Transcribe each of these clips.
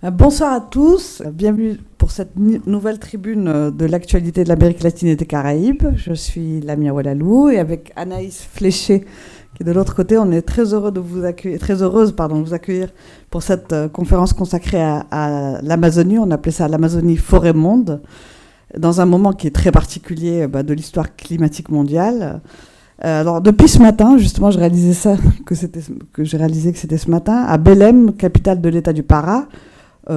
Bonsoir à tous, bienvenue pour cette nouvelle tribune de l'actualité de l'Amérique latine et des Caraïbes. Je suis Lamia Walalou et avec Anaïs Fléché qui est de l'autre côté, on est très heureux de vous accueillir, très heureuse de vous accueillir pour cette conférence consacrée à l'Amazonie. On appelait ça l'Amazonie Forêt Monde, dans un moment qui est très particulier de l'histoire climatique mondiale. Alors depuis ce matin, justement, je réalisais que c'était ce matin à Belém, capitale de l'État du Pará.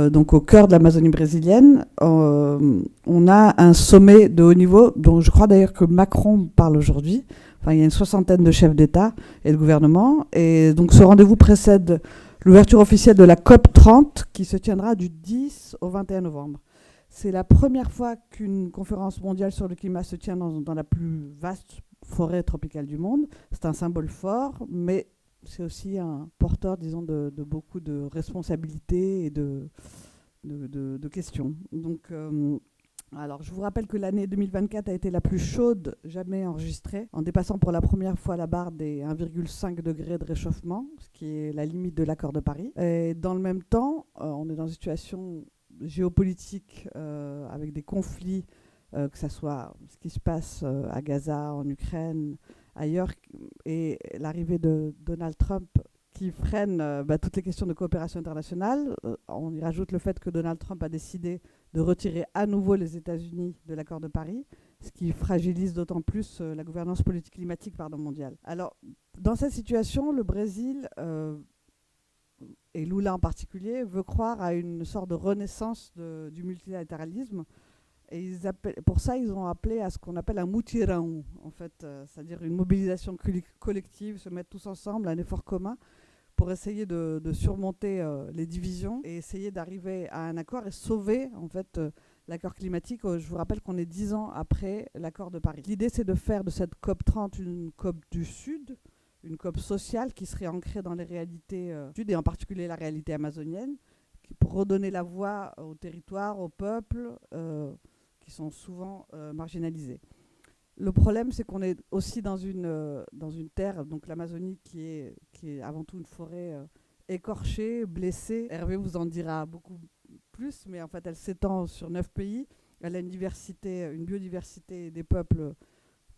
Donc au cœur de l'Amazonie brésilienne, on a un sommet de haut niveau, dont je crois d'ailleurs que Macron parle aujourd'hui. Enfin, il y a une soixantaine de chefs d'État et de gouvernement. Et donc ce rendez-vous précède l'ouverture officielle de la COP 30 qui se tiendra du 10 au 21 novembre. C'est la première fois qu'une conférence mondiale sur le climat se tient dans la plus vaste forêt tropicale du monde. C'est un symbole fort, mais c'est aussi un porteur, disons, de beaucoup de responsabilités et de questions. Donc, alors, je vous rappelle que l'année 2024 a été la plus chaude jamais enregistrée, en dépassant pour la première fois la barre des 1,5 degrés de réchauffement, ce qui est la limite de l'accord de Paris. Et dans le même temps, on est dans une situation géopolitique avec des conflits, que ce soit ce qui se passe à Gaza, en Ukraine, ailleurs, et l'arrivée de Donald Trump qui freine toutes les questions de coopération internationale. On y rajoute le fait que Donald Trump a décidé de retirer à nouveau les États-Unis de l'accord de Paris, ce qui fragilise d'autant plus la gouvernance politique climatique mondiale. Alors, dans cette situation, le Brésil, et Lula en particulier, veut croire à une sorte de renaissance du multilatéralisme. Et pour ça, ils ont appelé à ce qu'on appelle un mutirão, en fait, c'est-à-dire une mobilisation collective, se mettre tous ensemble, un effort commun, pour essayer de surmonter les divisions et essayer d'arriver à un accord et sauver en fait l'accord climatique. Je vous rappelle qu'on est 10 ans après l'accord de Paris. L'idée, c'est de faire de cette COP 30 une COP du Sud, une COP sociale qui serait ancrée dans les réalités du Sud, et en particulier la réalité amazonienne, pour redonner la voix aux territoires, aux peuples, qui sont souvent marginalisés. Le problème, c'est qu'on est aussi dans une terre, donc l'Amazonie, qui est avant tout une forêt écorchée, blessée. Hervé vous en dira beaucoup plus, mais en fait, elle s'étend sur 9 pays. Elle a une biodiversité des peuples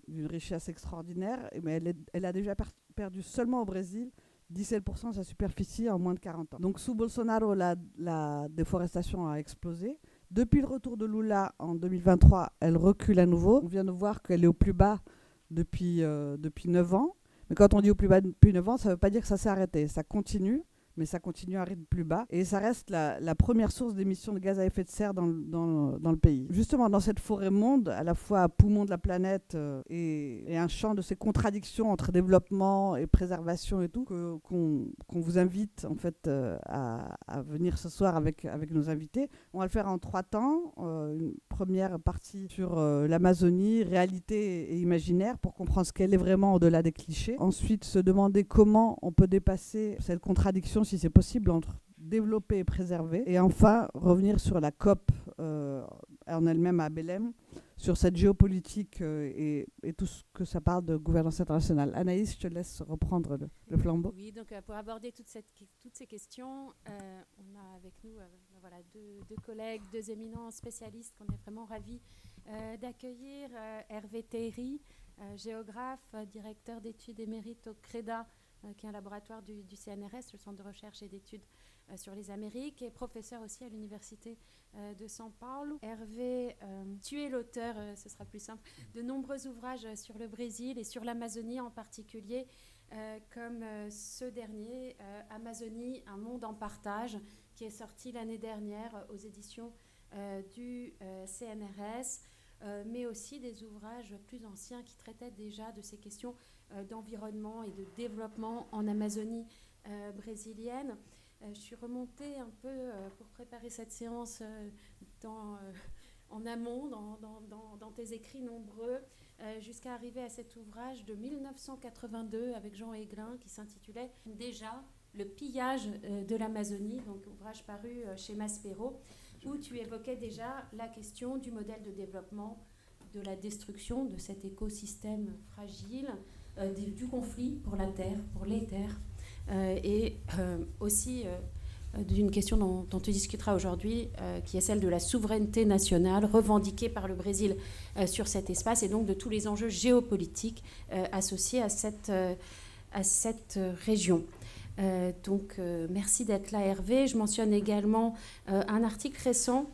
d'une richesse extraordinaire, mais elle a déjà perdu seulement au Brésil 17% de sa superficie en moins de 40 ans. Donc sous Bolsonaro, la déforestation a explosé. Depuis le retour de Lula en 2023, elle recule à nouveau. On vient de voir qu'elle est au plus bas depuis 9 ans. Mais quand on dit au plus bas depuis 9 ans, ça ne veut pas dire que ça s'est arrêté. Ça continue, mais ça continue à un rythme plus bas. Et ça reste la première source d'émissions de gaz à effet de serre dans le pays. Justement, dans cette forêt monde, à la fois poumon de la planète et un champ de ces contradictions entre développement et préservation et tout, qu'on vous invite en fait à venir ce soir avec nos invités. On va le faire en 3 temps. Une première partie sur l'Amazonie, réalité et imaginaire, pour comprendre ce qu'elle est vraiment au-delà des clichés. Ensuite, se demander comment on peut dépasser cette contradiction, si c'est possible, entre développer et préserver. Et enfin, revenir sur la COP en elle-même à Belém, sur cette géopolitique et tout ce que ça parle de gouvernance internationale. Anaïs, je te laisse reprendre le flambeau. Oui, donc pour aborder toutes ces questions, on a avec nous voilà, deux collègues, deux éminents spécialistes qu'on est vraiment ravis d'accueillir. Hervé Théry, géographe, directeur d'études émérite au CREDA, qui est un laboratoire du CNRS, le Centre de recherche et d'études sur les Amériques, et professeur aussi à l'Université de São Paulo. Hervé, tu es l'auteur, ce sera plus simple, de nombreux ouvrages sur le Brésil et sur l'Amazonie en particulier, comme ce dernier, Amazonie, un monde en partage, qui est sorti l'année dernière aux éditions du CNRS, mais aussi des ouvrages plus anciens qui traitaient déjà de ces questions d'environnement et de développement en Amazonie brésilienne. Je suis remontée un peu pour préparer cette séance en amont, dans tes écrits nombreux, jusqu'à arriver à cet ouvrage de 1982 avec Jean Aiglin qui s'intitulait déjà Le pillage de l'Amazonie, donc ouvrage paru chez Maspero, où tu évoquais déjà la question du modèle de développement, de la destruction de cet écosystème fragile, du conflit pour la terre, pour les terres, et aussi d'une question dont tu discuteras aujourd'hui, qui est celle de la souveraineté nationale revendiquée par le Brésil sur cet espace et donc de tous les enjeux géopolitiques associés à cette région. Merci d'être là, Hervé. Je mentionne également un article récent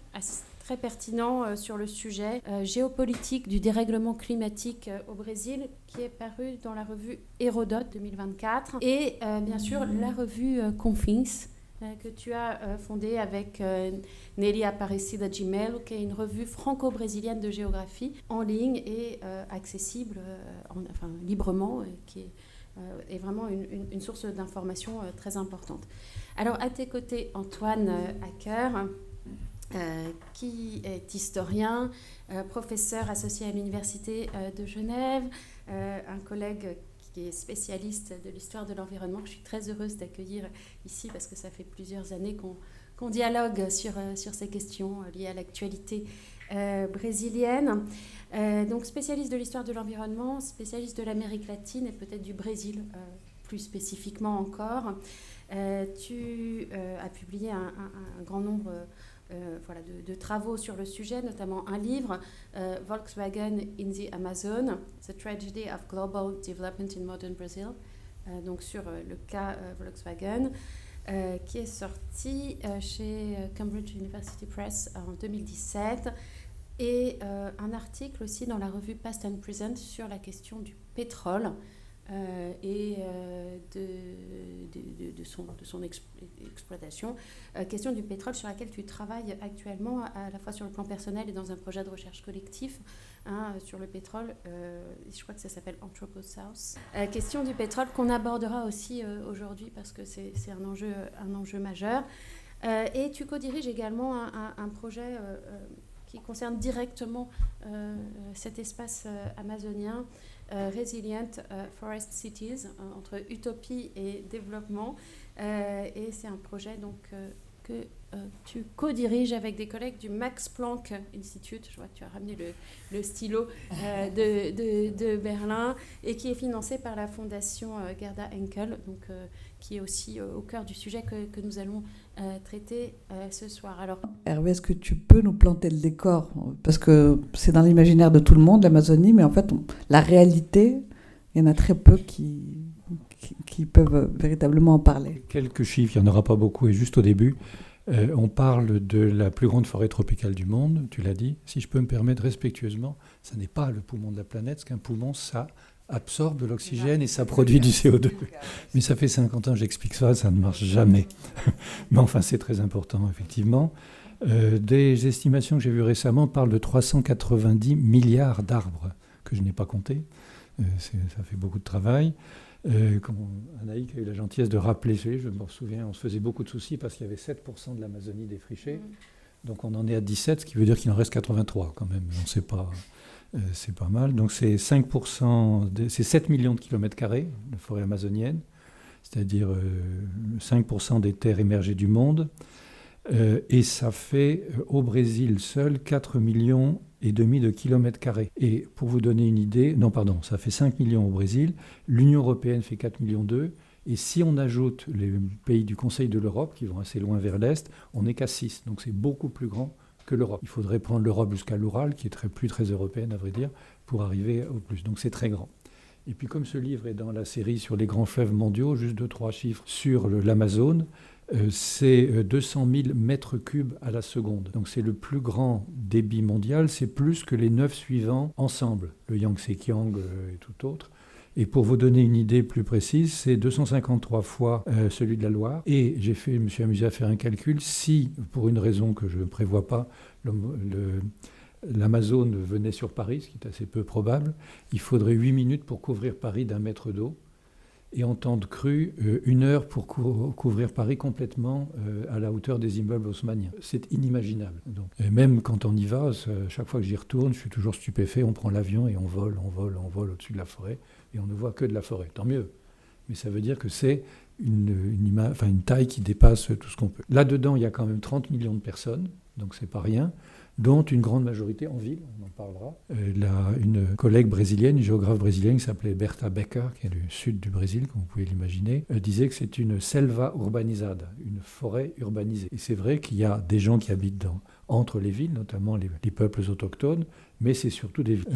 très pertinent sur le sujet géopolitique du dérèglement climatique au Brésil, qui est paru dans la revue Hérodote 2024, et bien sûr la revue Confins, que tu as fondée avec Nelly Aparecida de Melo, qui est une revue franco-brésilienne de géographie en ligne et accessible librement, qui est vraiment une source d'information très importante. Alors, à tes côtés, Antoine Acker, qui est historien, professeur associé à l'Université de Genève, un collègue qui est spécialiste de l'histoire de l'environnement. Je suis très heureuse d'accueillir ici parce que ça fait plusieurs années qu'on dialogue sur ces questions liées à l'actualité brésilienne. Donc spécialiste de l'histoire de l'environnement, spécialiste de l'Amérique latine et peut-être du Brésil plus spécifiquement encore. Tu as publié un grand nombre de travaux sur le sujet, notamment un livre, Volkswagen in the Amazon, The Tragedy of Global Development in Modern Brazil, donc sur le cas Volkswagen, qui est sorti chez Cambridge University Press en 2017, et un article aussi dans la revue Past and Present sur la question du pétrole et de son exploitation. Question du pétrole sur laquelle tu travailles actuellement, à la fois sur le plan personnel et dans un projet de recherche collectif sur le pétrole. Je crois que ça s'appelle Anthroposauce. Question du pétrole qu'on abordera aussi aujourd'hui parce que c'est un enjeu majeur. Et tu co-diriges également un projet qui concerne directement cet espace amazonien, Resilient Forest Cities, entre utopie et développement. Et c'est un projet donc, que tu co-diriges avec des collègues du Max Planck Institute. Je vois que tu as ramené le stylo de Berlin, et qui est financé par la fondation Gerda Henkel, donc, qui est aussi au cœur du sujet que nous allons traiter ce soir. Alors, Hervé, est-ce que tu peux nous planter le décor ? Parce que c'est dans l'imaginaire de tout le monde, l'Amazonie, mais en fait, la réalité, il y en a très peu qui peuvent véritablement en parler. Quelques chiffres, il n'y en aura pas beaucoup, et juste au début, on parle de la plus grande forêt tropicale du monde, tu l'as dit. Si je peux me permettre respectueusement, ça n'est pas le poumon de la planète, parce qu'un poumon, ça absorbe de l'oxygène et ça produit du CO2. Mais ça fait 50 ans que j'explique ça ne marche jamais. Mais enfin, c'est très important, effectivement. Des estimations que j'ai vues récemment parlent de 390 milliards d'arbres, que je n'ai pas comptés. Ça fait beaucoup de travail. Anaïk a eu la gentillesse de rappeler, je me souviens, on se faisait beaucoup de soucis parce qu'il y avait 7% de l'Amazonie défrichée. Donc on en est à 17, ce qui veut dire qu'il en reste 83 quand même. On ne sait pas, c'est pas mal. Donc c'est 5%, c'est 7 millions de kilomètres carrés de forêt amazonienne, c'est-à-dire 5% des terres émergées du monde. Et ça fait au Brésil seul 4 millions et demi de kilomètres carrés. Et pour vous donner une idée, ça fait 5 millions au Brésil, l'Union européenne fait 4 millions 2, et si on ajoute les pays du Conseil de l'Europe, qui vont assez loin vers l'Est, on n'est qu'à 6, donc c'est beaucoup plus grand que l'Europe. Il faudrait prendre l'Europe jusqu'à l'Oural, qui est plus très européenne à vrai dire, pour arriver au plus, donc c'est très grand. Et puis comme ce livre est dans la série sur les grands fleuves mondiaux, juste 2-3 chiffres sur l'Amazone, c'est 200 000 mètres cubes à la seconde. Donc c'est le plus grand débit mondial, c'est plus que les 9 suivants ensemble, le Yangtze-Kiang et tout autre. Et pour vous donner une idée plus précise, c'est 253 fois celui de la Loire. Et je me suis amusé à faire un calcul. Si, pour une raison que je ne prévois pas, l'Amazone venait sur Paris, ce qui est assez peu probable, il faudrait 8 minutes pour couvrir Paris d'1 mètre d'eau. Et en temps de crue, 1 heure pour couvrir Paris complètement à la hauteur des immeubles haussmanniens. C'est inimaginable. Donc, et même quand on y va, chaque fois que j'y retourne, je suis toujours stupéfait. On prend l'avion et on vole au-dessus de la forêt. Et on ne voit que de la forêt. Tant mieux. Mais ça veut dire que c'est une taille qui dépasse tout ce qu'on peut. Là-dedans, il y a quand même 30 millions de personnes. donc c'est pas rien, dont une grande majorité en ville, on en parlera. Une collègue brésilienne, une géographe brésilienne qui s'appelait Berta Becker, qui est du sud du Brésil, comme vous pouvez l'imaginer, disait que c'est une selva urbanizada, une forêt urbanisée. Et c'est vrai qu'il y a des gens qui habitent entre les villes, notamment les peuples autochtones, mais c'est surtout des villes.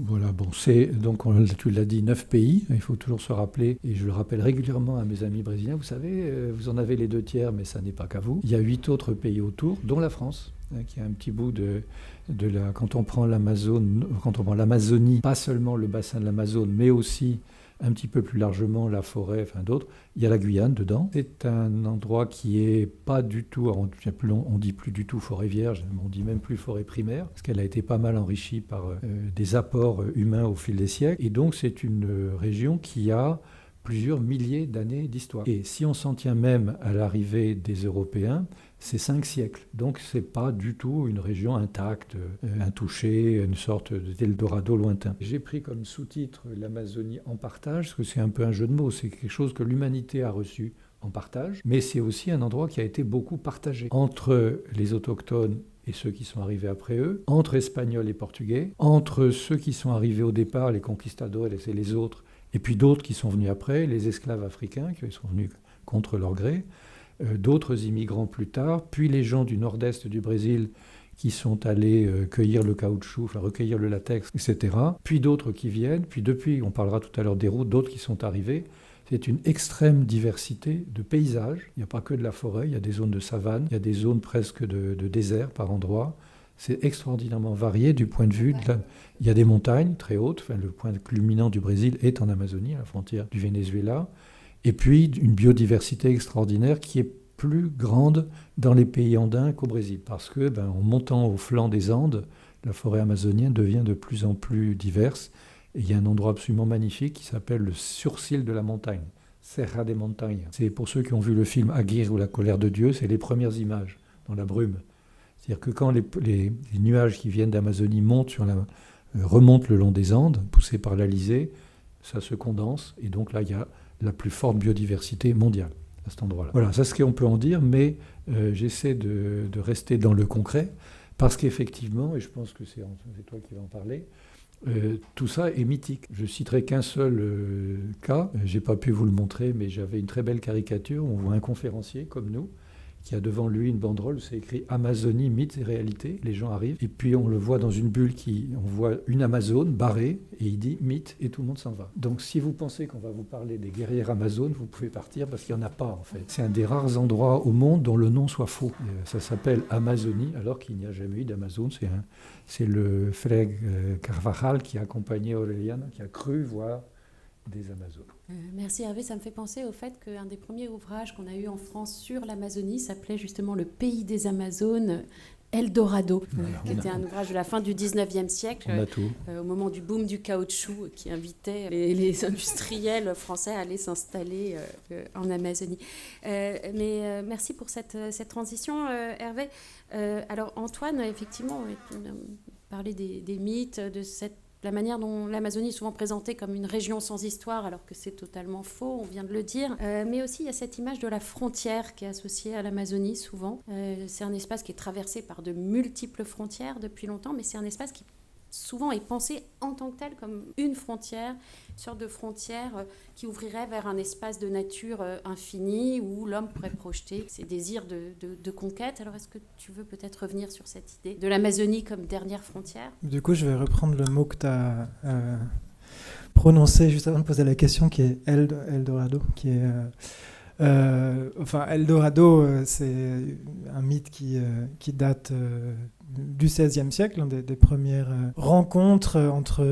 Voilà, bon, c'est, donc tu l'as dit, 9 pays, il faut toujours se rappeler, et je le rappelle régulièrement à mes amis brésiliens, vous savez, vous en avez les 2 tiers, mais ça n'est pas qu'à vous. Il y a 8 autres pays autour, dont la France, qui a un petit bout quand on prend l'Amazonie, pas seulement le bassin de l'Amazone, mais aussi un petit peu plus largement la forêt, enfin d'autres. Il y a la Guyane dedans. C'est un endroit qui est pas du tout, on dit plus du tout forêt vierge, on dit même plus forêt primaire, parce qu'elle a été pas mal enrichie par des apports humains au fil des siècles. Et donc c'est une région qui a plusieurs milliers d'années d'histoire. Et si on s'en tient même à l'arrivée des Européens, c'est 5 siècles. Donc c'est pas du tout une région intacte, intouchée, une sorte d'Eldorado lointain. J'ai pris comme sous-titre l'Amazonie en partage, parce que c'est un peu un jeu de mots, c'est quelque chose que l'humanité a reçu en partage, mais c'est aussi un endroit qui a été beaucoup partagé entre les autochtones et ceux qui sont arrivés après eux, entre Espagnols et Portugais, entre ceux qui sont arrivés au départ, les conquistadors et les autres, et puis d'autres qui sont venus après, les esclaves africains qui sont venus contre leur gré, d'autres immigrants plus tard, puis les gens du nord-est du Brésil qui sont allés cueillir le caoutchouc, enfin recueillir le latex, etc. Puis d'autres qui viennent, puis depuis, on parlera tout à l'heure des routes, d'autres qui sont arrivés. C'est une extrême diversité de paysages. Il n'y a pas que de la forêt, il y a des zones de savane, il y a des zones presque de désert par endroits. C'est extraordinairement varié du point de vue il y a des montagnes très hautes, enfin, le point culminant du Brésil est en Amazonie, à la frontière du Venezuela. Et puis une biodiversité extraordinaire qui est plus grande dans les pays andins qu'au Brésil. Parce que, en montant au flanc des Andes, la forêt amazonienne devient de plus en plus diverse. Et il y a un endroit absolument magnifique qui s'appelle le surcil de la montagne, Serra de Montaña. C'est pour ceux qui ont vu le film Aguirre ou la colère de Dieu, c'est les premières images dans la brume. C'est-à-dire que quand les nuages qui viennent d'Amazonie remontent le long des Andes, poussés par l'Alizé, ça se condense. Et donc là, il y a la plus forte biodiversité mondiale à cet endroit-là. Voilà, ça c'est ce qu'on peut en dire, mais j'essaie de rester dans le concret, parce qu'effectivement, et je pense que c'est toi qui vas en parler, tout ça est mythique. Je citerai qu'un seul cas, j'ai pas pu vous le montrer, mais j'avais une très belle caricature, on voit un conférencier comme nous, qui a devant lui une banderole, c'est écrit « Amazonie, mythes et réalités ». Les gens arrivent, et puis on le voit dans une bulle, on voit une Amazone barrée, et il dit « mythe » et tout le monde s'en va. Donc si vous pensez qu'on va vous parler des guerrières Amazones, vous pouvez partir, parce qu'il n'y en a pas en fait. C'est un des rares endroits au monde dont le nom soit faux. Ça s'appelle Amazonie, alors qu'il n'y a jamais eu d'Amazone. C'est le frère Carvajal qui a accompagné Aureliana, qui a cru voir des Amazones. Merci Hervé, ça me fait penser au fait qu'un des premiers ouvrages qu'on a eu en France sur l'Amazonie s'appelait justement Le pays des Amazones, Eldorado, qui était un ouvrage de la fin du 19e siècle, au moment du boom du caoutchouc, qui invitait les industriels français à aller s'installer en Amazonie. Mais merci pour cette transition, Hervé. Alors Antoine, effectivement, parlait des mythes, de la manière dont l'Amazonie est souvent présentée comme une région sans histoire, alors que c'est totalement faux, on vient de le dire. Mais aussi, il y a cette image de la frontière qui est associée à l'Amazonie, souvent. C'est un espace qui est traversé par de multiples frontières depuis longtemps, mais c'est un espace qui souvent est pensé en tant que tel comme une frontière, une sorte de frontière qui ouvrirait vers un espace de nature infini où l'homme pourrait projeter ses désirs de conquête. Alors est-ce que tu veux peut-être revenir sur cette idée de l'Amazonie comme dernière frontière ? Du coup, je vais reprendre le mot que tu as prononcé juste avant de poser la question, qui est Eldorado, qui est... Eldorado, c'est un mythe qui date du XVIe siècle, des premières rencontres entre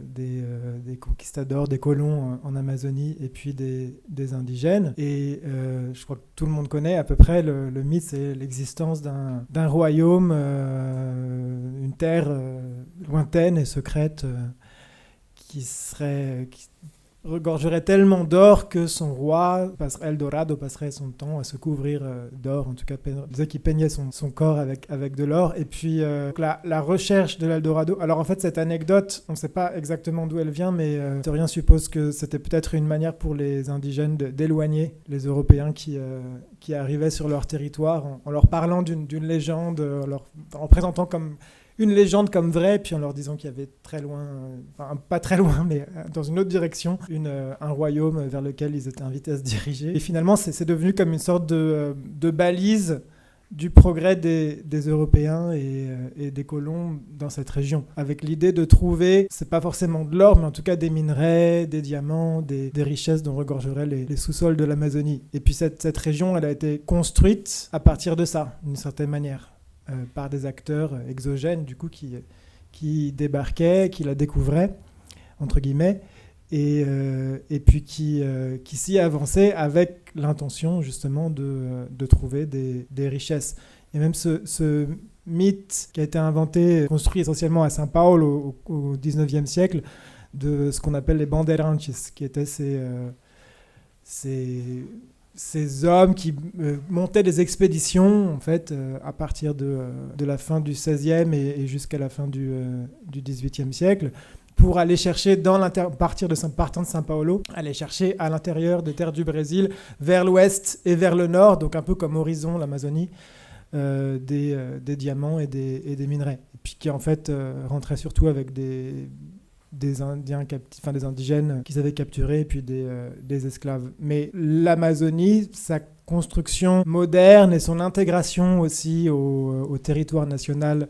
des conquistadors, des colons en Amazonie et puis des indigènes. Et je crois que tout le monde connaît à peu près le mythe, c'est l'existence d'un royaume, une terre lointaine et secrète qui regorgerait tellement d'or que son roi, Eldorado, passerait son temps à se couvrir d'or. En tout cas, disait qu'il peignait son corps avec de l'or. Et puis, la recherche de l'Eldorado... Alors, en fait, cette anecdote, on ne sait pas exactement d'où elle vient, mais historien suppose que c'était peut-être une manière pour les indigènes d'éloigner les Européens qui arrivaient sur leur territoire en leur parlant d'une légende, en présentant comme une légende comme vraie, puis en leur disant qu'il y avait très loin, pas très loin, mais dans une autre direction, un royaume vers lequel ils étaient invités à se diriger. Et finalement, c'est devenu comme une sorte de balise du progrès des Européens et des colons dans cette région, avec l'idée de trouver, c'est pas forcément de l'or, mais en tout cas des minerais, des diamants, des richesses dont regorgeraient les sous-sols de l'Amazonie. Et puis cette région, elle a été construite à partir de ça, d'une certaine manière, par des acteurs exogènes, du coup, qui débarquaient, qui la découvraient, entre guillemets, et puis qui s'y avançaient avec l'intention justement de trouver des richesses. Et même ce mythe qui a été inventé, construit essentiellement à São Paulo au XIXe siècle, de ce qu'on appelle les bandeirantes, qui étaient ces hommes qui montaient des expéditions en fait, à partir de la fin du XVIe et jusqu'à la fin du XVIIIe siècle, pour aller chercher, partant de São Paulo, aller chercher à l'intérieur des terres du Brésil, vers l'ouest et vers le nord, donc un peu comme Horizon, l'Amazonie, des diamants et des minerais. Et puis qui en fait rentraient surtout avec des indigènes qu'ils avaient capturés et puis des esclaves. Mais l'Amazonie, sa construction moderne et son intégration aussi au territoire national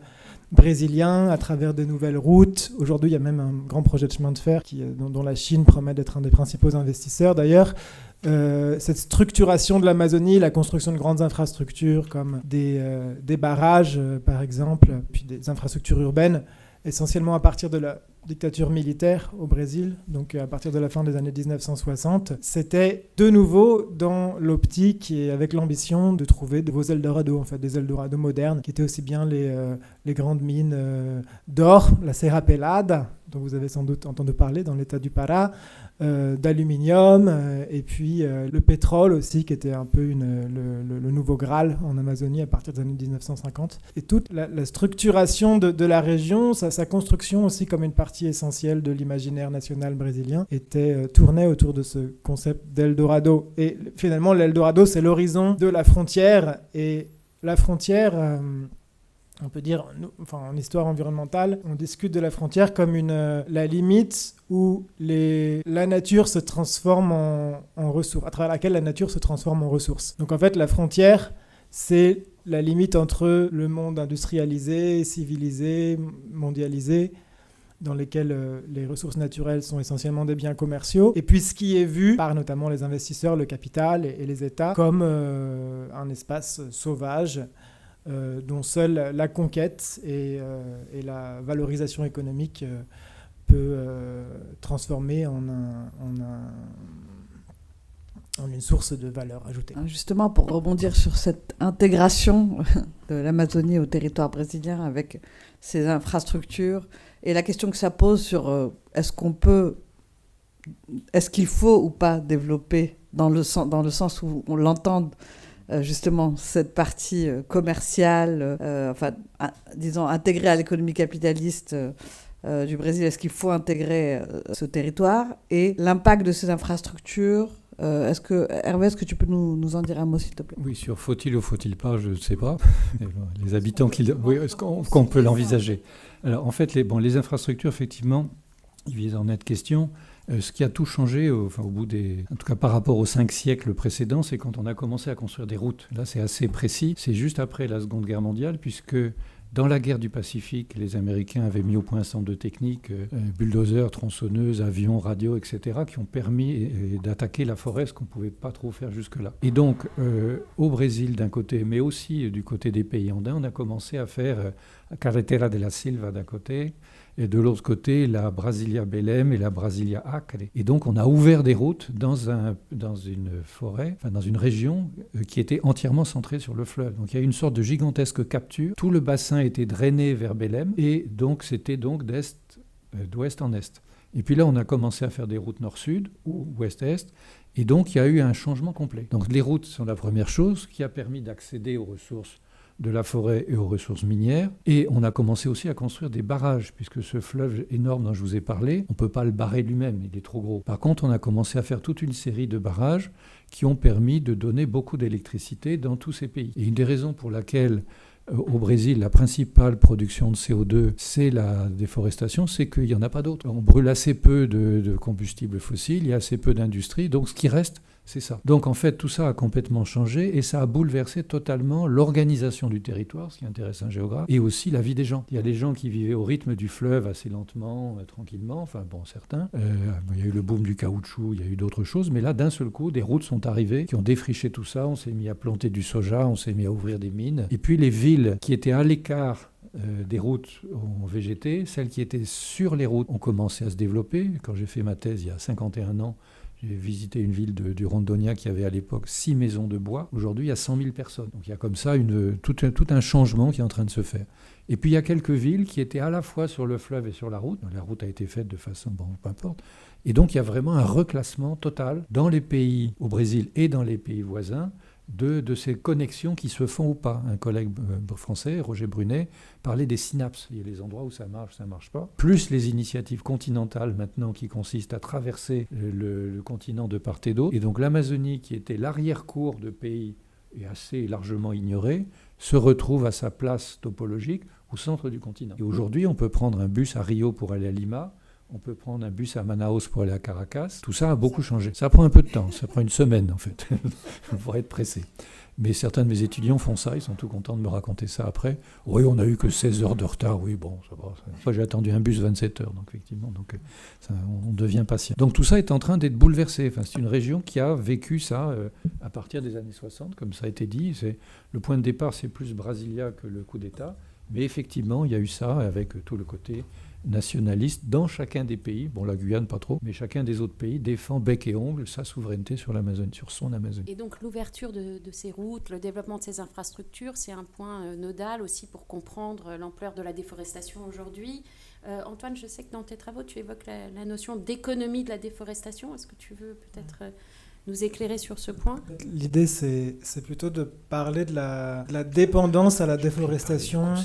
brésilien à travers des nouvelles routes. Aujourd'hui, il y a même un grand projet de chemin de fer dont la Chine promet d'être un des principaux investisseurs d'ailleurs. Cette structuration de l'Amazonie, la construction de grandes infrastructures comme des barrages par exemple, puis des infrastructures urbaines, essentiellement à partir de la dictature militaire au Brésil, donc à partir de la fin des années 1960, c'était de nouveau dans l'optique et avec l'ambition de trouver de nouveaux Eldorado, en fait, des Eldorado modernes, qui étaient aussi bien les grandes mines d'or, la Serra Pelada, dont vous avez sans doute entendu parler dans l'état du Pará, d'aluminium, et puis le pétrole aussi, qui était un peu le nouveau Graal en Amazonie à partir des années 1950. Et toute la structuration de la région, sa construction aussi comme une partie essentielle de l'imaginaire national brésilien, tournait autour de ce concept d'Eldorado. Et finalement, l'Eldorado, c'est l'horizon de la frontière, et la frontière... on peut dire, en histoire environnementale, on discute de la frontière comme la limite où la nature se transforme en ressources, à travers laquelle la nature se transforme en ressources. Donc en fait, la frontière, c'est la limite entre le monde industrialisé, civilisé, mondialisé, dans lesquels les ressources naturelles sont essentiellement des biens commerciaux, et puis ce qui est vu par notamment les investisseurs, le capital et les États, comme un espace sauvage, dont seule la conquête et la valorisation économique peut transformer en une source de valeur ajoutée. Justement, pour rebondir sur cette intégration de l'Amazonie au territoire brésilien avec ses infrastructures et la question que ça pose sur est-ce qu'il faut ou pas développer dans le sens où on l'entende justement cette partie commerciale, disons intégrée à l'économie capitaliste du Brésil, est-ce qu'il faut intégrer ce territoire et l'impact de ces infrastructures? Hervé, est-ce que tu peux nous en dire un mot, s'il te plaît? Oui, sur faut-il ou faut-il pas, je ne sais pas. Les habitants, oui, est-ce qu'on peut l'envisager? Alors, en fait, les infrastructures, effectivement, il vient en être question. Ce qui a tout changé, en tout cas par rapport aux 5 siècles précédents, c'est quand on a commencé à construire des routes. Là, c'est assez précis. C'est juste après la Seconde Guerre mondiale, puisque dans la guerre du Pacifique, les Américains avaient mis au point un centre de technique, bulldozers, tronçonneuses, avions, radios, etc., qui ont permis d'attaquer la forêt, ce qu'on ne pouvait pas trop faire jusque-là. Et donc, au Brésil d'un côté, mais aussi du côté des pays andins, on a commencé à faire Carretera de la Silva d'un côté, et de l'autre côté, la Brasilia Belém et la Brasilia Acre. Et donc, on a ouvert des routes dans une forêt, dans une région qui était entièrement centrée sur le fleuve. Donc, il y a une sorte de gigantesque capture. Tout le bassin était drainé vers Belém, et donc, c'était d'ouest en est. Et puis là, on a commencé à faire des routes nord-sud ou ouest-est. Et donc, il y a eu un changement complet. Donc, les routes sont la première chose qui a permis d'accéder aux ressources de la forêt et aux ressources minières. Et on a commencé aussi à construire des barrages, puisque ce fleuve énorme dont je vous ai parlé, on ne peut pas le barrer lui-même, il est trop gros. Par contre, on a commencé à faire toute une série de barrages qui ont permis de donner beaucoup d'électricité dans tous ces pays. Et une des raisons pour laquelle au Brésil, la principale production de CO2, c'est la déforestation, c'est qu'il n'y en a pas d'autre. On brûle assez peu de combustibles fossiles, il y a assez peu d'industrie, donc ce qui reste, c'est ça. Donc en fait, tout ça a complètement changé et ça a bouleversé totalement l'organisation du territoire, ce qui intéresse un géographe, et aussi la vie des gens. Il y a des gens qui vivaient au rythme du fleuve assez lentement, tranquillement, enfin bon, certains. Il y a eu le boom du caoutchouc, il y a eu d'autres choses, mais là, d'un seul coup, des routes sont arrivées qui ont défriché tout ça, on s'est mis à planter du soja, on s'est mis à ouvrir des mines, et puis les villes qui étaient à l'écart des routes ont végété, celles qui étaient sur les routes ont commencé à se développer. Quand j'ai fait ma thèse il y a 51 ans, j'ai visité une ville du Rondônia qui avait à l'époque 6 maisons de bois. Aujourd'hui, il y a 100 000 personnes. Donc il y a comme ça tout un changement qui est en train de se faire. Et puis il y a quelques villes qui étaient à la fois sur le fleuve et sur la route. La route a été faite de façon, bon, peu importe. Et donc il y a vraiment un reclassement total dans les pays, au Brésil et dans les pays voisins, de ces connexions qui se font ou pas. Un collègue français, Roger Brunet, parlait des synapses. Il y a les endroits où ça marche pas. Plus les initiatives continentales maintenant qui consistent à traverser le continent de part et d'autre. Et donc l'Amazonie, qui était l'arrière-cour de pays et assez largement ignoré, se retrouve à sa place topologique au centre du continent. Et aujourd'hui, on peut prendre un bus à Rio pour aller à Lima. On peut prendre un bus à Manaus pour aller à Caracas. Tout ça a beaucoup changé. Ça prend un peu de temps, ça prend une semaine en fait, pour être pressé. Mais certains de mes étudiants font ça, ils sont tout contents de me raconter ça après. Oui, on n'a eu que 16 heures de retard, oui, bon, ça va. Moi, j'ai attendu un bus 27 heures, donc effectivement, on devient patient. Donc tout ça est en train d'être bouleversé. Enfin, c'est une région qui a vécu ça à partir des années 60, comme ça a été dit. Le point de départ, c'est plus Brasilia que le coup d'État. Mais effectivement, il y a eu ça avec tout le côté nationaliste dans chacun des pays, bon la Guyane pas trop, mais chacun des autres pays défend bec et ongle sa souveraineté sur l'Amazonie, sur son Amazonie. Et donc l'ouverture de ces routes, le développement de ces infrastructures, c'est un point nodal aussi pour comprendre l'ampleur de la déforestation aujourd'hui. Antoine, je sais que dans tes travaux, tu évoques la notion d'économie de la déforestation. Est-ce que tu veux peut-être nous éclairer sur ce point ? L'idée, c'est plutôt de parler de la dépendance à la déforestation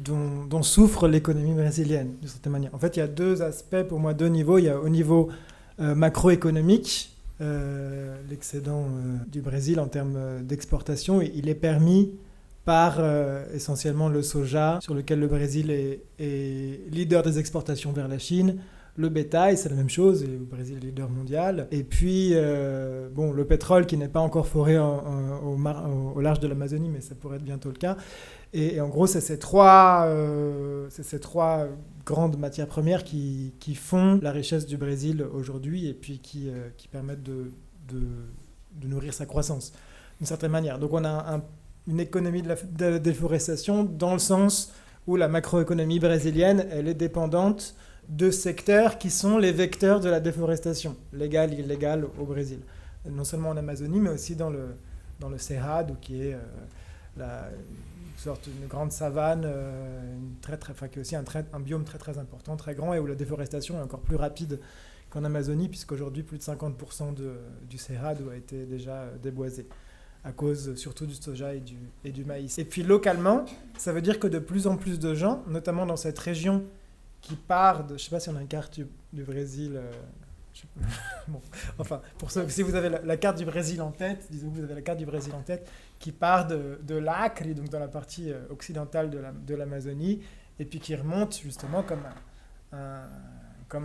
dont souffre l'économie brésilienne, de certaine manière. En fait, il y a deux aspects, pour moi, deux niveaux. Il y a au niveau macroéconomique, l'excédent du Brésil en termes d'exportation, il est permis par essentiellement le soja, sur lequel le Brésil est leader des exportations vers la Chine. Le bétail, c'est la même chose, et le Brésil est leader mondial. Et puis, le pétrole qui n'est pas encore foré au large de l'Amazonie, mais ça pourrait être bientôt le cas. Et en gros, c'est ces trois grandes matières premières qui font la richesse du Brésil aujourd'hui et puis qui permettent de nourrir sa croissance, d'une certaine manière. Donc on a une économie de la déforestation dans le sens où la macroéconomie brésilienne, elle est dépendante de secteurs qui sont les vecteurs de la déforestation, légale et illégale au Brésil. Non seulement en Amazonie, mais aussi dans le Cerrado, qui est une grande savane, qui est aussi un biome très très important, très grand, et où la déforestation est encore plus rapide qu'en Amazonie, puisqu'aujourd'hui plus de 50% du Cerrado a été déjà déboisé, à cause surtout du soja et du maïs. Et puis localement, ça veut dire que de plus en plus de gens, notamment dans cette région qui part de... Je ne sais pas si on a une carte du Brésil... bon, enfin, si vous avez la carte du Brésil en tête, disons que vous avez la carte du Brésil en tête, qui part de l'Acre, donc dans la partie occidentale de l'Amazonie, et puis qui remonte justement comme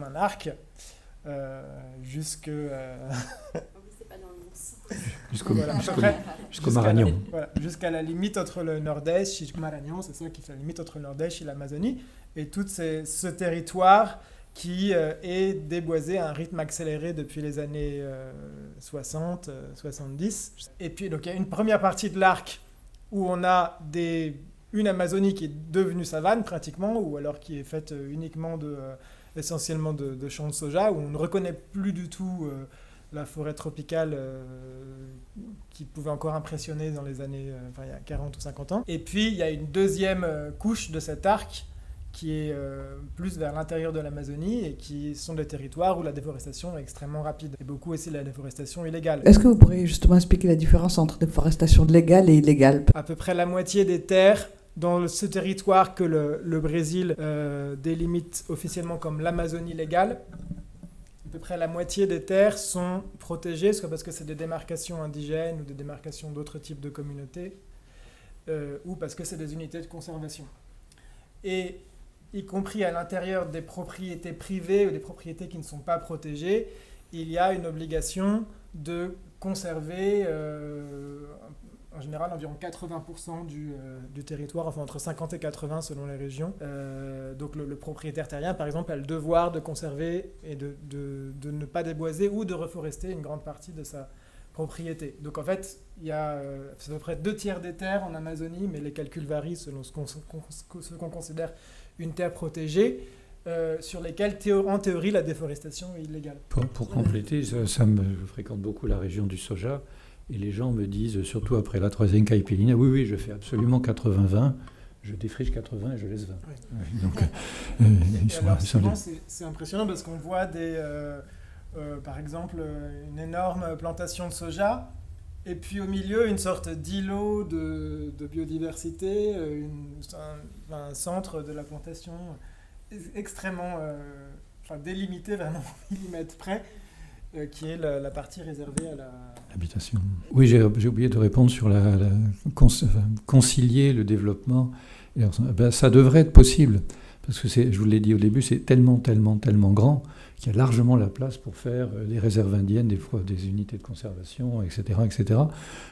un arc jusque... C'est pas dans le bon sens. Jusqu'au Maranhão. Voilà, jusqu'à la limite entre le Nord-Est et Maranhão, c'est ça qui fait la limite entre le Nord-Est et l'Amazonie, et tout ce territoire qui est déboisé à un rythme accéléré depuis les années 60, 70. Et puis, donc, il y a une première partie de l'arc où on a une Amazonie qui est devenue savane, pratiquement, ou alors qui est faite uniquement essentiellement de champs de soja, où on ne reconnaît plus du tout la forêt tropicale qui pouvait encore impressionner dans les années, il y a 40 ou 50 ans. Et puis, il y a une deuxième couche de cet arc qui est plus vers l'intérieur de l'Amazonie et qui sont des territoires où la déforestation est extrêmement rapide. Et beaucoup aussi la déforestation illégale. Est-ce que vous pourriez justement expliquer la différence entre déforestation légale et illégale ? À peu près la moitié des terres dans ce territoire que le Brésil délimite officiellement comme l'Amazonie légale, à peu près la moitié des terres sont protégées, soit parce que c'est des démarcations indigènes ou des démarcations d'autres types de communautés, ou parce que c'est des unités de conservation. Et y compris à l'intérieur des propriétés privées ou des propriétés qui ne sont pas protégées, il y a une obligation de conserver en général environ 80% du territoire, enfin entre 50 et 80 selon les régions. Donc le propriétaire terrien, par exemple, a le devoir de conserver et de ne pas déboiser ou de reforester une grande partie de sa propriété. Donc en fait, il y a c'est à peu près 2/3 des terres en Amazonie, mais les calculs varient selon ce qu'on considère une terre protégée, sur lesquelles, en théorie, la déforestation est illégale. Pour compléter, je fréquente beaucoup la région du soja, et les gens me disent, surtout après la 3e caipirinha, oui, je fais absolument 80-20, je défriche 80 et je laisse 20. Oui. Ouais, donc, souvent, c'est impressionnant parce qu'on voit par exemple, une énorme plantation de soja, et puis au milieu, une sorte d'îlot de biodiversité, un centre de la plantation extrêmement délimité, vraiment au millimètre près, qui est la partie réservée à l'habitation. Oui, j'ai oublié de répondre sur concilier le développement. Ça devrait être possible, parce que je vous l'ai dit au début, c'est tellement grand qu'il y a largement la place pour faire des réserves indiennes, des unités de conservation, etc.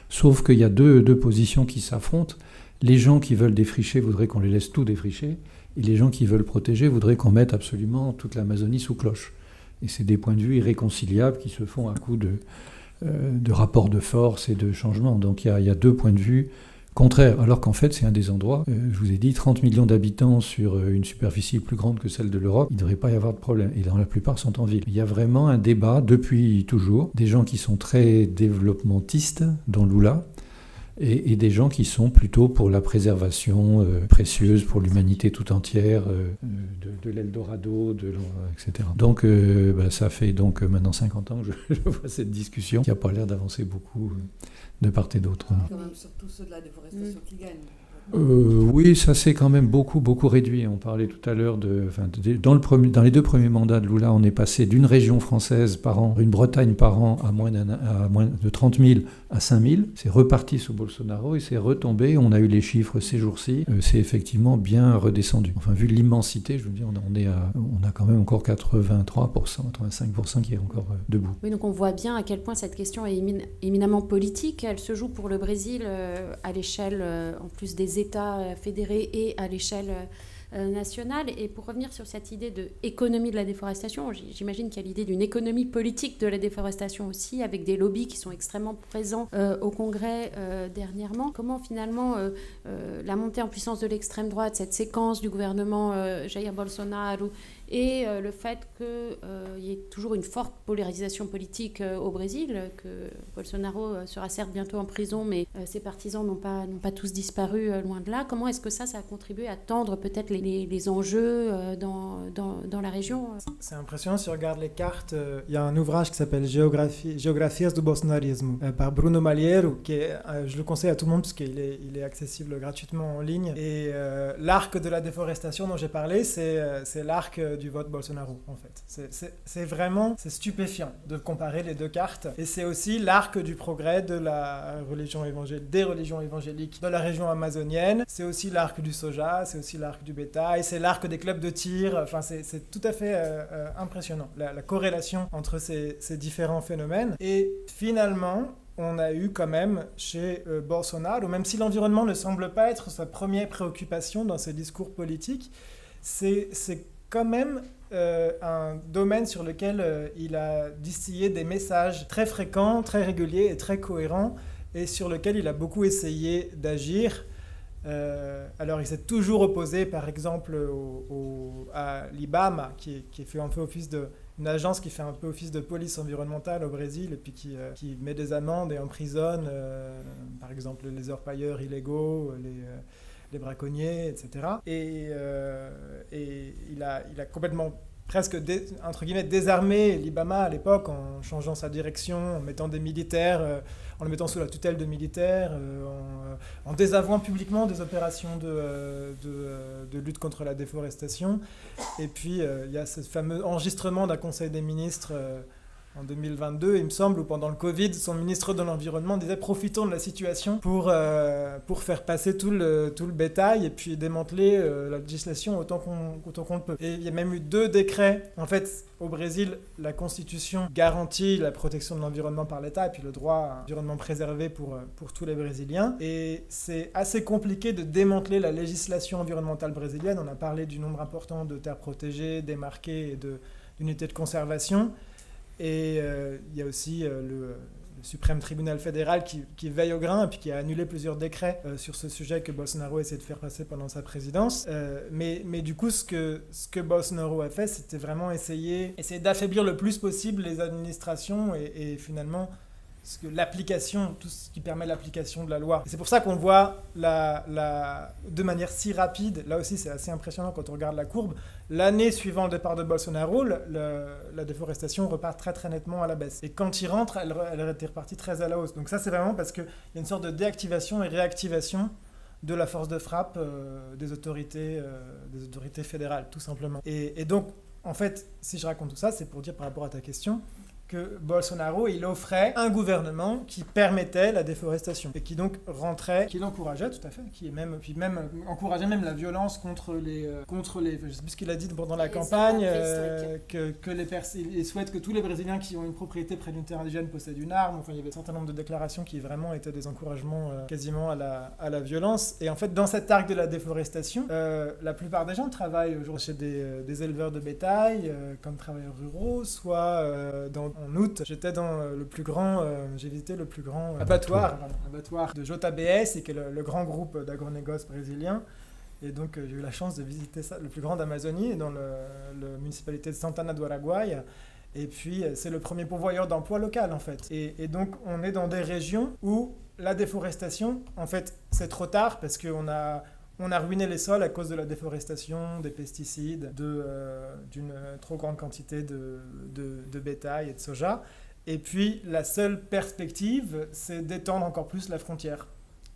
Sauf qu'il y a deux positions qui s'affrontent. Les gens qui veulent défricher voudraient qu'on les laisse tout défricher, et les gens qui veulent protéger voudraient qu'on mette absolument toute l'Amazonie sous cloche. Et c'est des points de vue irréconciliables qui se font à coup de rapports de force et de changements. Donc il y a 2 points de vue contraires, alors qu'en fait c'est un des endroits, je vous ai dit, 30 millions d'habitants sur une superficie plus grande que celle de l'Europe, il ne devrait pas y avoir de problème. Et la plupart sont en ville. Il y a vraiment un débat depuis toujours, des gens qui sont très développementistes dans Lula, et des gens qui sont plutôt pour la préservation précieuse pour l'humanité tout entière de l'Eldorado, etc. Donc ça fait donc maintenant 50 ans que je vois cette discussion qui n'a pas l'air d'avancer beaucoup de part et d'autre. Quand même surtout ceux de la déforestation qui gagnent. Oui, ça s'est quand même beaucoup réduit. On parlait tout à l'heure dans les 2 premiers mandats de Lula, on est passé d'une région française par an, une Bretagne par an à moins de 30 000 à 5 000. C'est reparti sous Bolsonaro et c'est retombé. On a eu les chiffres ces jours-ci. C'est effectivement bien redescendu. Enfin, vu l'immensité, je veux dire, on a quand même encore 83%, 85% qui est encore debout. Oui, donc on voit bien à quel point cette question est éminemment politique. Elle se joue pour le Brésil à l'échelle, en plus des États fédérés et à l'échelle nationale. Et pour revenir sur cette idée d'économie de la déforestation, j'imagine qu'il y a l'idée d'une économie politique de la déforestation aussi, avec des lobbies qui sont extrêmement présents au Congrès dernièrement. Comment finalement la montée en puissance de l'extrême droite, cette séquence du gouvernement Jair Bolsonaro, et le fait qu'il y ait toujours une forte polarisation politique au Brésil, que Bolsonaro sera certes bientôt en prison, mais ses partisans n'ont pas tous disparu, loin de là. Comment est-ce que ça a contribué à tendre peut-être les enjeux dans la région? C'est impressionnant, si on regarde les cartes, il y a un ouvrage qui s'appelle Geografias do Bolsonarismo, par Bruno Malheiro, je le conseille à tout le monde parce qu'il est accessible gratuitement en ligne. Et l'arc de la déforestation dont j'ai parlé, c'est l'arc du vote Bolsonaro, en fait. C'est vraiment stupéfiant de comparer les 2 cartes. Et c'est aussi l'arc du progrès de des religions évangéliques de la région amazonienne. C'est aussi l'arc du soja, c'est aussi l'arc du bétail, c'est l'arc des clubs de tir. Enfin, c'est tout à fait impressionnant, la corrélation entre ces différents phénomènes. Et finalement, on a eu quand même chez Bolsonaro, même si l'environnement ne semble pas être sa première préoccupation dans ses discours politiques, c'est quand même un domaine sur lequel il a distillé des messages très fréquents, très réguliers et très cohérents, et sur lequel il a beaucoup essayé d'agir. Alors il s'est toujours opposé, par exemple, à l'IBAMA, qui fait un peu office une agence qui fait un peu office de police environnementale au Brésil, et puis qui met des amendes et emprisonne, par exemple, les orpailleurs illégaux, les braconniers, etc. Et il a complètement presque entre guillemets désarmé l'IBAMA à l'époque en changeant sa direction, en mettant des militaires, en le mettant sous la tutelle de militaires, en désavouant publiquement des opérations de lutte contre la déforestation. Et puis il y a ce fameux enregistrement d'un conseil des ministres en 2022, il me semble, où pendant le Covid, son ministre de l'Environnement disait « Profitons de la situation pour faire passer tout le bétail et puis démanteler la législation autant qu'on le peut. » Et il y a même eu 2 décrets. En fait, au Brésil, la Constitution garantit la protection de l'environnement par l'État et puis le droit à un environnement préservé pour tous les Brésiliens. Et c'est assez compliqué de démanteler la législation environnementale brésilienne. On a parlé du nombre important de terres protégées, démarquées et d'unités de conservation. Et il y a aussi le suprême tribunal fédéral qui veille au grain et puis qui a annulé plusieurs décrets sur ce sujet que Bolsonaro essaie de faire passer pendant sa présidence. Mais du coup, ce que Bolsonaro a fait, c'était vraiment essayer d'affaiblir le plus possible les administrations et finalement l'application, tout ce qui permet l'application de la loi. Et c'est pour ça qu'on voit de manière si rapide, là aussi c'est assez impressionnant quand on regarde la courbe, l'année suivant le départ de Bolsonaro, la déforestation repart très très nettement à la baisse. Et quand il rentre, elle était repartie très à la hausse. Donc ça c'est vraiment parce qu'il y a une sorte de déactivation et réactivation de la force de frappe des autorités fédérales, tout simplement. Et donc, en fait, si je raconte tout ça, c'est pour dire par rapport à ta question, que Bolsonaro, il offrait un gouvernement qui permettait la déforestation et qui donc rentrait, qui l'encourageait tout à fait, qui encourageait même la violence contre les je sais plus ce qu'il a dit pendant la campagne, il souhaite que tous les Brésiliens qui ont une propriété près d'une terre indigène possèdent une arme. Enfin, il y avait un certain nombre de déclarations qui vraiment étaient des encouragements quasiment à la violence. Et en fait, dans cet arc de la déforestation, la plupart des gens travaillent aujourd'hui chez des éleveurs de bétail, comme travailleurs ruraux, soit en août, j'étais dans j'ai visité le plus grand abattoir de JBS, qui est le grand groupe d'agronégoce brésilien. Et donc j'ai eu la chance de visiter ça, le plus grand d'Amazonie, dans la municipalité de Santana do Araguaia. Et puis c'est le premier pourvoyeur d'emploi local en fait. Et donc on est dans des régions où la déforestation, en fait, c'est trop tard parce qu'on a ruiné les sols à cause de la déforestation, des pesticides, d'une trop grande quantité de bétail et de soja. Et puis, la seule perspective, c'est d'étendre encore plus la frontière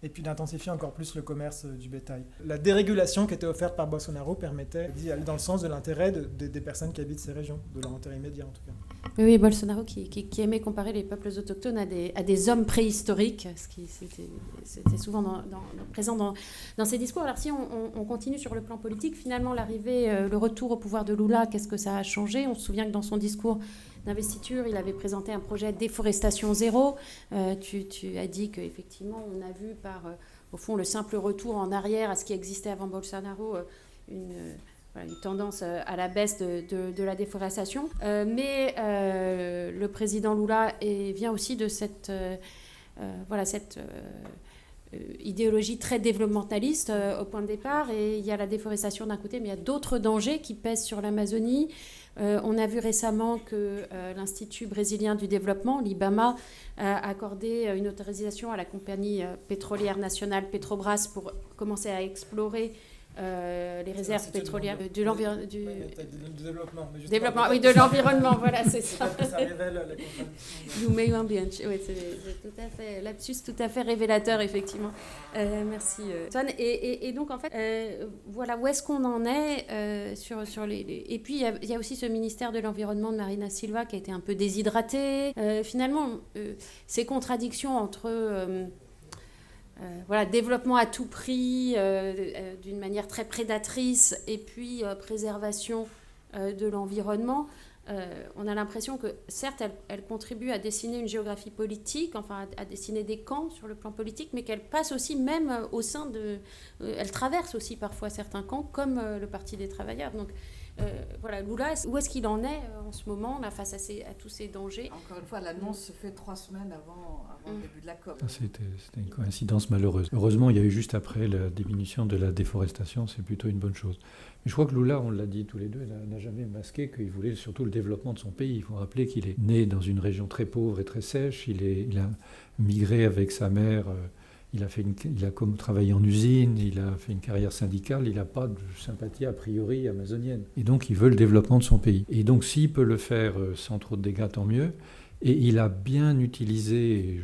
et puis d'intensifier encore plus le commerce du bétail. La dérégulation qui était offerte par Bolsonaro permettait d'aller dans le sens de l'intérêt des personnes qui habitent ces régions, de leur intérêt immédiat en tout cas. Oui, Bolsonaro qui aimait comparer les peuples autochtones à des hommes préhistoriques, ce qui c'était souvent présent dans ses discours. Alors si on continue sur le plan politique, finalement le retour au pouvoir de Lula, qu'est-ce que ça a changé ? On se souvient que dans son discours d'investiture, il avait présenté un projet de déforestation zéro. Tu as dit qu'effectivement, on a vu par, au fond, le simple retour en arrière à ce qui existait avant Bolsonaro, une tendance à la baisse de la déforestation. Mais le président Lula vient aussi de cette idéologie très développementaliste au point de départ. Et il y a la déforestation d'un côté, mais il y a d'autres dangers qui pèsent sur l'Amazonie. On a vu récemment que l'Institut brésilien du développement, l'IBAMA, a accordé une autorisation à la compagnie pétrolière nationale Petrobras pour commencer à explorer les réserves pétrolières du développement. Oui, de l'environnement, voilà, c'est ça. Ça révèle la contradiction. Du meio ambiente, oui, c'est tout à fait, lapsus tout à fait révélateur, effectivement. Merci, Antoine. Et donc, en fait, voilà, où est-ce qu'on en est sur les... Et puis, il y a aussi ce ministère de l'Environnement de Marina Silva qui a été un peu déshydraté. Finalement, ces contradictions entre... développement à tout prix, d'une manière très prédatrice, et puis préservation de l'environnement. On a l'impression que, certes, elle contribue à dessiner une géographie politique, enfin à dessiner des camps sur le plan politique, mais qu'elle passe aussi même au sein de... elle traverse aussi parfois certains camps, comme le Parti des travailleurs. Donc, Lula, où est-ce qu'il en est en ce moment là, face à tous ces dangers ? Encore une fois, l'annonce se fait 3 semaines avant le début de la COP. C'était une coïncidence malheureuse. Heureusement, il y a eu juste après la diminution de la déforestation, c'est plutôt une bonne chose. Mais je crois que Lula, on l'a dit tous les deux, n'a jamais masqué qu'il voulait surtout le développement de son pays. Il faut rappeler qu'il est né dans une région très pauvre et très sèche. Il a migré avec sa mère il a comme travaillé en usine, il a fait une carrière syndicale, il n'a pas de sympathie a priori amazonienne. Et donc il veut le développement de son pays. Et donc s'il peut le faire sans trop de dégâts, tant mieux. Et il a bien utilisé,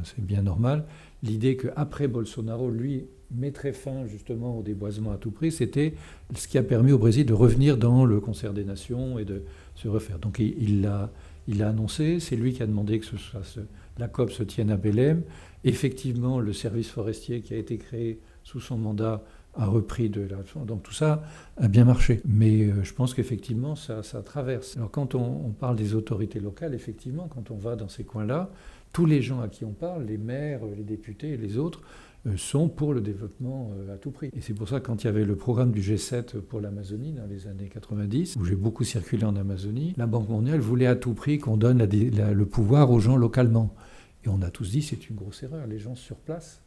c'est bien normal, l'idée qu'après Bolsonaro, lui, mettrait fin justement au déboisement à tout prix. C'était ce qui a permis au Brésil de revenir dans le concert des nations et de se refaire. Donc il l'a annoncé, c'est lui qui a demandé que la COP se tienne à Belém. Effectivement, le service forestier qui a été créé sous son mandat a repris de l'argent. Donc tout ça a bien marché. Mais je pense qu'effectivement, ça traverse. Alors quand on parle des autorités locales, effectivement, quand on va dans ces coins-là, tous les gens à qui on parle, les maires, les députés et les autres, sont pour le développement à tout prix. Et c'est pour ça que quand il y avait le programme du G7 pour l'Amazonie dans les années 90, où j'ai beaucoup circulé en Amazonie, la Banque mondiale voulait à tout prix qu'on donne le pouvoir aux gens localement. Et on a tous dit c'est une grosse erreur. Les gens sur place,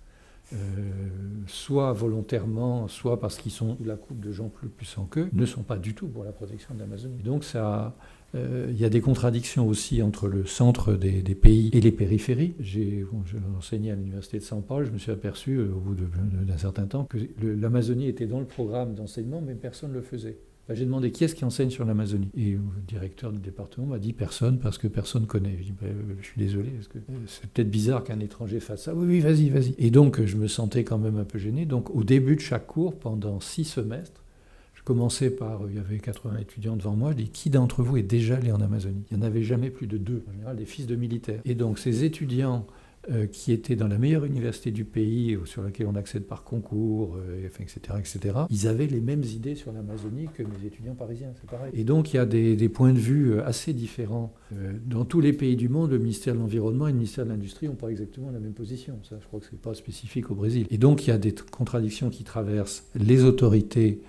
soit volontairement, soit parce qu'ils sont sous la coupe de gens plus puissants qu'eux, ne sont pas du tout pour la protection de l'Amazonie. Donc il y a des contradictions aussi entre le centre des pays et les périphéries. J'ai enseigné à l'université de São Paulo, je me suis aperçu au bout d'un certain temps que l'Amazonie était dans le programme d'enseignement, mais personne ne le faisait. J'ai demandé qui est-ce qui enseigne sur l'Amazonie. Et le directeur du département m'a dit personne, parce que personne ne connaît. Je dis je suis désolé, parce que c'est peut-être bizarre qu'un étranger fasse ça. Oui, vas-y. Et donc je me sentais quand même un peu gêné. Donc au début de chaque cours, pendant 6 semestres, je commençais par, il y avait 80 étudiants devant moi, je dis qui d'entre vous est déjà allé en Amazonie? Il n'y en avait jamais plus de 2, en général des fils de militaires. Et donc ces étudiants qui étaient dans la meilleure université du pays, sur laquelle on accède par concours, etc., ils avaient les mêmes idées sur l'Amazonie que mes étudiants parisiens, c'est pareil. Et donc il y a des points de vue assez différents. Dans tous les pays du monde, le ministère de l'Environnement et le ministère de l'Industrie n'ont pas exactement la même position. Ça, je crois que ce n'est pas spécifique au Brésil. Et donc il y a des contradictions qui traversent les autorités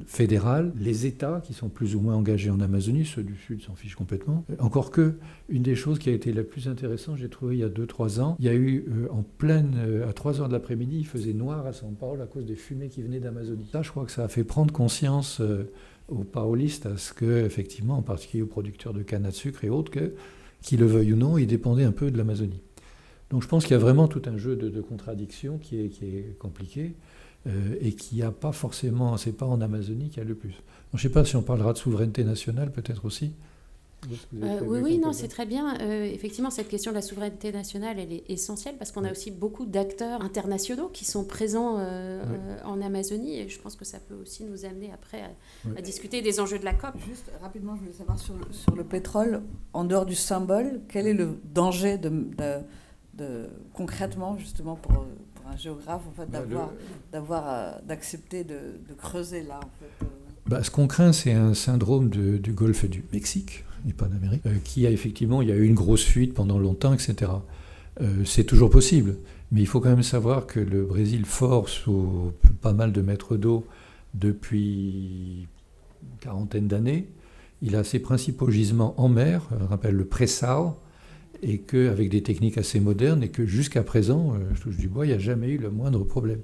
fédérales, les États qui sont plus ou moins engagés en Amazonie, ceux du Sud s'en fichent complètement. Encore que, une des choses qui a été la plus intéressante, j'ai trouvé il y a 2-3 ans, il y a eu à 3h de l'après-midi, il faisait noir à São Paulo à cause des fumées qui venaient d'Amazonie. Ça, je crois que ça a fait prendre conscience aux paulistes à ce que, effectivement, en particulier aux producteurs de canne à sucre et autres, qu'ils le veuillent ou non, ils dépendaient un peu de l'Amazonie. Donc je pense qu'il y a vraiment tout un jeu de contradictions qui est compliqué. Et qui n'a pas forcément, c'est pas en Amazonie qu'il y a le plus. Donc, je ne sais pas si on parlera de souveraineté nationale, peut-être aussi. Oui, non, c'est très bien. Effectivement, cette question de la souveraineté nationale, elle est essentielle parce qu'on a aussi beaucoup d'acteurs internationaux qui sont présents en Amazonie et je pense que ça peut aussi nous amener après à discuter des enjeux de la COP. Juste rapidement, je voulais savoir sur le pétrole, en dehors du symbole, quel est le danger concrètement, justement, pour un géographe, en fait, d'accepter de creuser là, en fait. Ce qu'on craint, c'est un syndrome du golfe du Mexique, et pas d'Amérique, qui a effectivement, il y a eu une grosse fuite pendant longtemps, etc. C'est toujours possible, mais il faut quand même savoir que le Brésil force pas mal de mètres d'eau depuis une quarantaine d'années. Il a ses principaux gisements en mer, on rappelle le pré-sal, et qu'avec des techniques assez modernes, et que jusqu'à présent, je touche du bois, il n'y a jamais eu le moindre problème.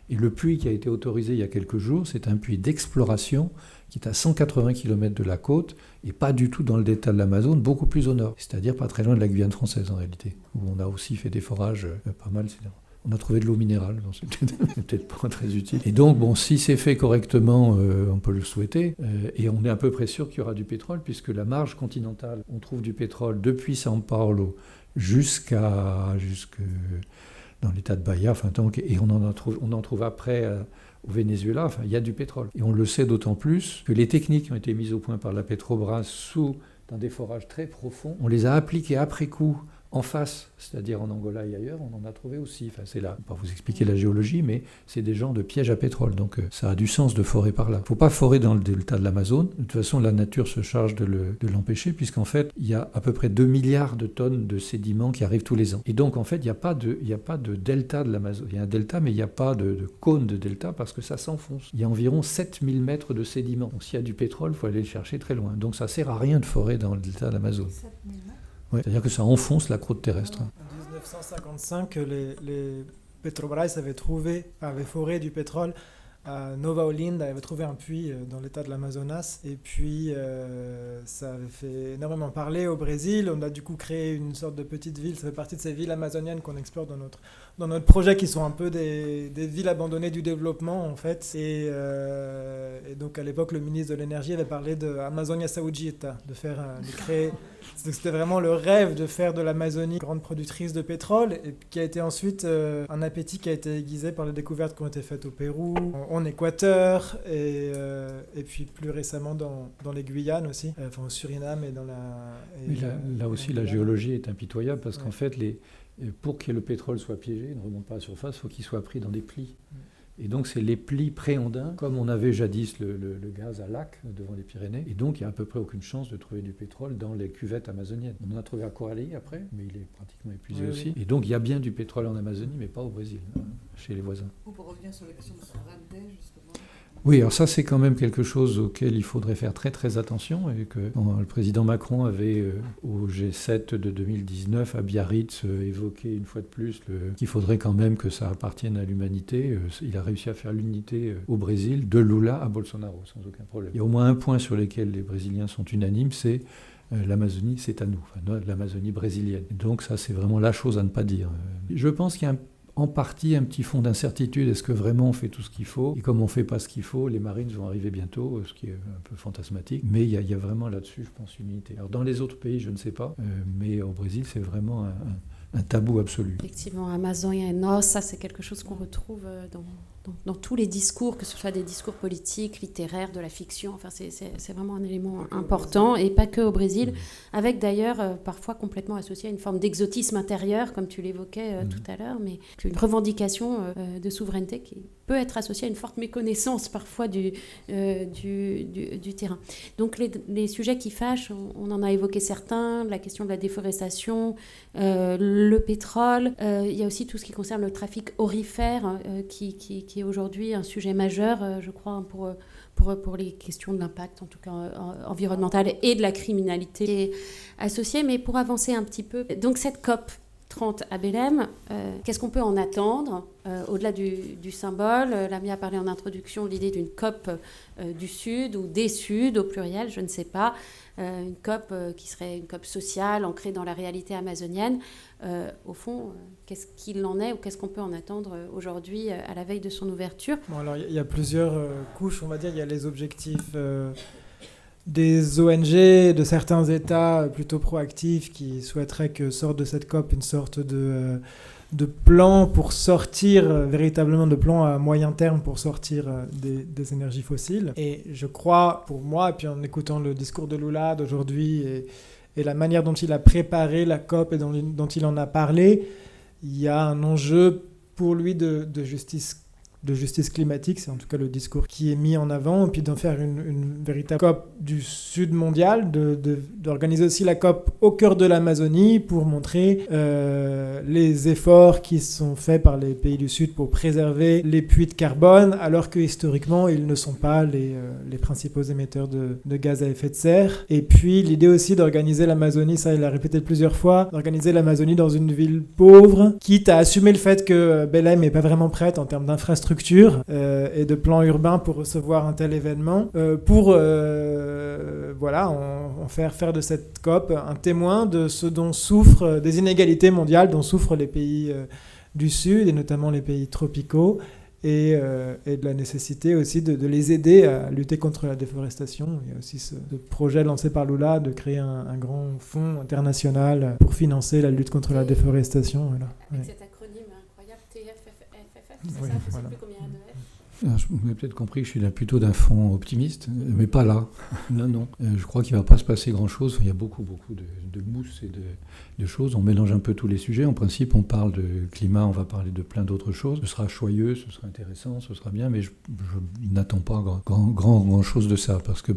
Et le puits qui a été autorisé il y a quelques jours, c'est un puits d'exploration qui est à 180 km de la côte, et pas du tout dans le delta de l'Amazone, beaucoup plus au nord, c'est-à-dire pas très loin de la Guyane française en réalité, où on a aussi fait des forages pas mal, on a trouvé de l'eau minérale, donc c'est peut-être pas très utile. Et donc, si c'est fait correctement, on peut le souhaiter. Et on est à peu près sûr qu'il y aura du pétrole, puisque la marge continentale, on trouve du pétrole depuis São Paulo jusque dans l'état de Bahia, et on en trouve après au Venezuela, il y a du pétrole. Et on le sait d'autant plus que les techniques qui ont été mises au point par la Petrobras dans des forages très profonds, on les a appliquées après coup en face, c'est-à-dire en Angola et ailleurs, on en a trouvé aussi. C'est là, je ne vais pas vous expliquer la géologie, mais c'est des genres de pièges à pétrole. Donc ça a du sens de forer par là. Il ne faut pas forer dans le delta de l'Amazone. De toute façon, la nature se charge de l'empêcher, puisqu'en fait, il y a à peu près 2 milliards de tonnes de sédiments qui arrivent tous les ans. Et donc, en fait, il n'y a pas de delta de l'Amazone. Il y a un delta, mais il n'y a pas de cône de delta, parce que ça s'enfonce. Il y a environ 7000 mètres de sédiments. Donc s'il y a du pétrole, il faut aller le chercher très loin. Donc ça ne sert à rien de forer dans le delta de l'Amazone. 7000 mètres. Ouais, c'est-à-dire que ça enfonce la croûte terrestre. En 1955, les Petrobras avaient foré du pétrole à Nova Olinda, avait trouvé un puits dans l'état de l'Amazonas. Et puis, ça avait fait énormément parler au Brésil. On a du coup créé une sorte de petite ville. Ça fait partie de ces villes amazoniennes qu'on explore dans notre projet, qui sont un peu des villes abandonnées du développement, en fait. Et donc, à l'époque, le ministre de l'Énergie avait parlé de Amazonia Saudita, de créer... C'était vraiment le rêve de faire de l'Amazonie grande productrice de pétrole, et qui a été ensuite un appétit qui a été aiguisé par les découvertes qui ont été faites au Pérou, en Équateur, et puis plus récemment dans les Guyanes aussi, au Suriname et dans la... Mais là aussi, la géologie est impitoyable, parce qu'en fait, pour que le pétrole soit piégé, ne remonte pas à la surface, il faut qu'il soit pris dans des plis. Et donc, c'est les plis pré-andins, comme on avait jadis le gaz à lac devant les Pyrénées. Et donc, il n'y a à peu près aucune chance de trouver du pétrole dans les cuvettes amazoniennes. On en a trouvé à Coralie après, mais il est pratiquement épuisé aussi. Et donc, il y a bien du pétrole en Amazonie, mais pas au Brésil, chez les voisins. Pour revenir sur la question de souveraineté, justement. Oui, alors ça, c'est quand même quelque chose auquel il faudrait faire très très attention, et que le président Macron avait, au G7 de 2019, à Biarritz, évoqué une fois de plus qu'il faudrait quand même que ça appartienne à l'humanité. Il a réussi à faire l'unité au Brésil, de Lula à Bolsonaro, sans aucun problème. Il y a au moins un point sur lequel les Brésiliens sont unanimes, c'est l'Amazonie, c'est à nous, l'Amazonie brésilienne. Donc ça, c'est vraiment la chose à ne pas dire. Je pense qu'il y a en partie un petit fond d'incertitude. Est-ce que vraiment on fait tout ce qu'il faut? Et comme on ne fait pas ce qu'il faut, les Marines vont arriver bientôt, ce qui est un peu fantasmatique. Mais il y a vraiment là-dessus, je pense, une unité. Alors dans les autres pays, je ne sais pas, mais au Brésil, c'est vraiment un tabou absolu. Effectivement, Amazonia et Nord, ça c'est quelque chose qu'on retrouve dans tous les discours, que ce soit des discours politiques, littéraires, de la fiction. Enfin, c'est vraiment un élément important, et pas que au Brésil, avec d'ailleurs parfois complètement associé à une forme d'exotisme intérieur, comme tu l'évoquais tout à l'heure, mais une revendication de souveraineté qui peut être associée à une forte méconnaissance parfois du terrain. Donc les sujets qui fâchent, on en a évoqué certains, la question de la déforestation, le pétrole, il y a aussi tout ce qui concerne le trafic aurifère qui est aujourd'hui un sujet majeur, je crois, pour les questions de l'impact, en tout cas environnemental, et de la criminalité associée. Mais pour avancer un petit peu, donc cette COP 30 à Belém, qu'est-ce qu'on peut en attendre au-delà du symbole? Lamia a parlé en introduction de l'idée d'une COP du Sud, ou des Suds au pluriel, je ne sais pas, une COP qui serait une COP sociale, ancrée dans la réalité amazonienne. Au fond, qu'est-ce qu'il en est, ou qu'est-ce qu'on peut en attendre aujourd'hui à la veille de son ouverture? Bon, alors il y a plusieurs couches, on va dire. Il y a les objectifs des ONG, de certains États plutôt proactifs qui souhaiteraient que sorte de cette COP une sorte de plan pour sortir, véritablement de plan à moyen terme pour sortir des énergies fossiles. Et je crois, pour moi, et puis en écoutant le discours de Lula d'aujourd'hui et la manière dont il a préparé la COP et dont il en a parlé, il y a un enjeu pour lui de justice climatique, c'est en tout cas le discours qui est mis en avant, et puis d'en faire une véritable COP du Sud mondial, d'organiser aussi la COP au cœur de l'Amazonie pour montrer les efforts qui sont faits par les pays du Sud pour préserver les puits de carbone, alors que historiquement ils ne sont pas les principaux émetteurs de gaz à effet de serre. Et puis l'idée aussi d'organiser l'Amazonie, ça il l'a répété plusieurs fois, d'organiser l'Amazonie dans une ville pauvre, quitte à assumer le fait que Belém n'est pas vraiment prête en termes d'infrastructure et de plan urbain pour recevoir un tel événement, pour en faire de cette COP un témoin de ce dont souffrent, des inégalités mondiales dont souffrent les pays du Sud, et notamment les pays tropicaux, et de la nécessité aussi de les aider à lutter contre la déforestation. Il y a aussi ce projet lancé par Lula de créer un grand fonds international pour financer la lutte contre la déforestation. Voilà. Avec cet acronyme incroyable, TFFF, c'est oui, ça, je ne sais voilà. plus combien il y a de F. Vous avez peut-être compris que je suis là plutôt d'un fond optimiste, mais pas là. Là, non. Je crois qu'il ne va pas se passer grand-chose. Il y a beaucoup de mousse et de choses. On mélange un peu tous les sujets. En principe, on parle de climat, on va parler de plein d'autres choses. Ce sera joyeux, ce sera intéressant, ce sera bien, mais je n'attends pas grand-chose de ça, parce que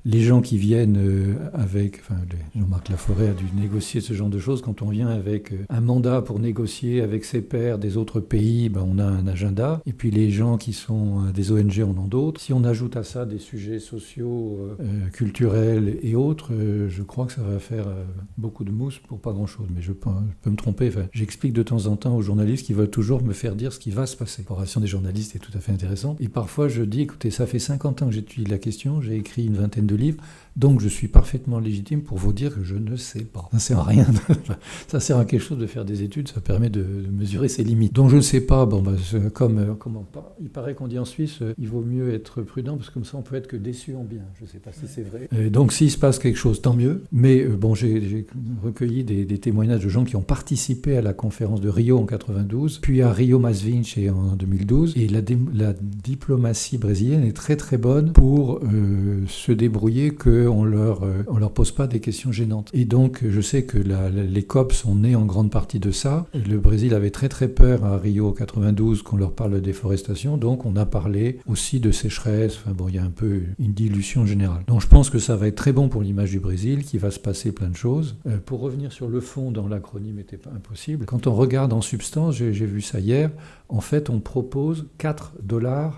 les gens qui viennent Jean-Marc Laforêt a dû négocier ce genre de choses. Quand on vient avec un mandat pour négocier avec ses pairs des autres pays, on a un agenda. Et puis les gens qui qui sont des ONG en ont d'autres. Si on ajoute à ça des sujets sociaux, culturels et autres, je crois que ça va faire beaucoup de mousse pour pas grand-chose. Mais je peux me tromper. Enfin, j'explique de temps en temps aux journalistes qui veulent toujours me faire dire ce qui va se passer. La formation des journalistes est tout à fait intéressante. Et parfois, je dis, écoutez, ça fait 50 ans que j'étudie la question, j'ai écrit une vingtaine de livres, donc je suis parfaitement légitime pour vous dire que je ne sais pas. Ça sert à rien. Ça sert à quelque chose de faire des études, ça permet de mesurer ses limites. Donc je ne sais pas, il paraît qu'on dit en Suisse, il vaut mieux être prudent, parce que comme ça on peut être que déçu en bien. Je ne sais pas si c'est vrai. Donc s'il se passe quelque chose, tant mieux. Mais j'ai recueilli des témoignages de gens qui ont participé à la conférence de Rio en 92, puis à Rio Mas Vinci en 2012. Et la diplomatie brésilienne est très très bonne pour se débrouiller qu'on leur pose pas des questions gênantes. Et donc je sais que les COP sont nés en grande partie de ça. Le Brésil avait très très peur à Rio 92 qu'on leur parle de déforestation, donc on a parlé aussi de sécheresse. Enfin bon, il y a un peu une dilution générale. Donc je pense que ça va être très bon pour l'image du Brésil, qu'il va se passer plein de choses. Pour revenir sur le fond, dans l'acronyme n'était pas impossible. Quand on regarde en substance, j'ai vu ça hier, en fait on propose $4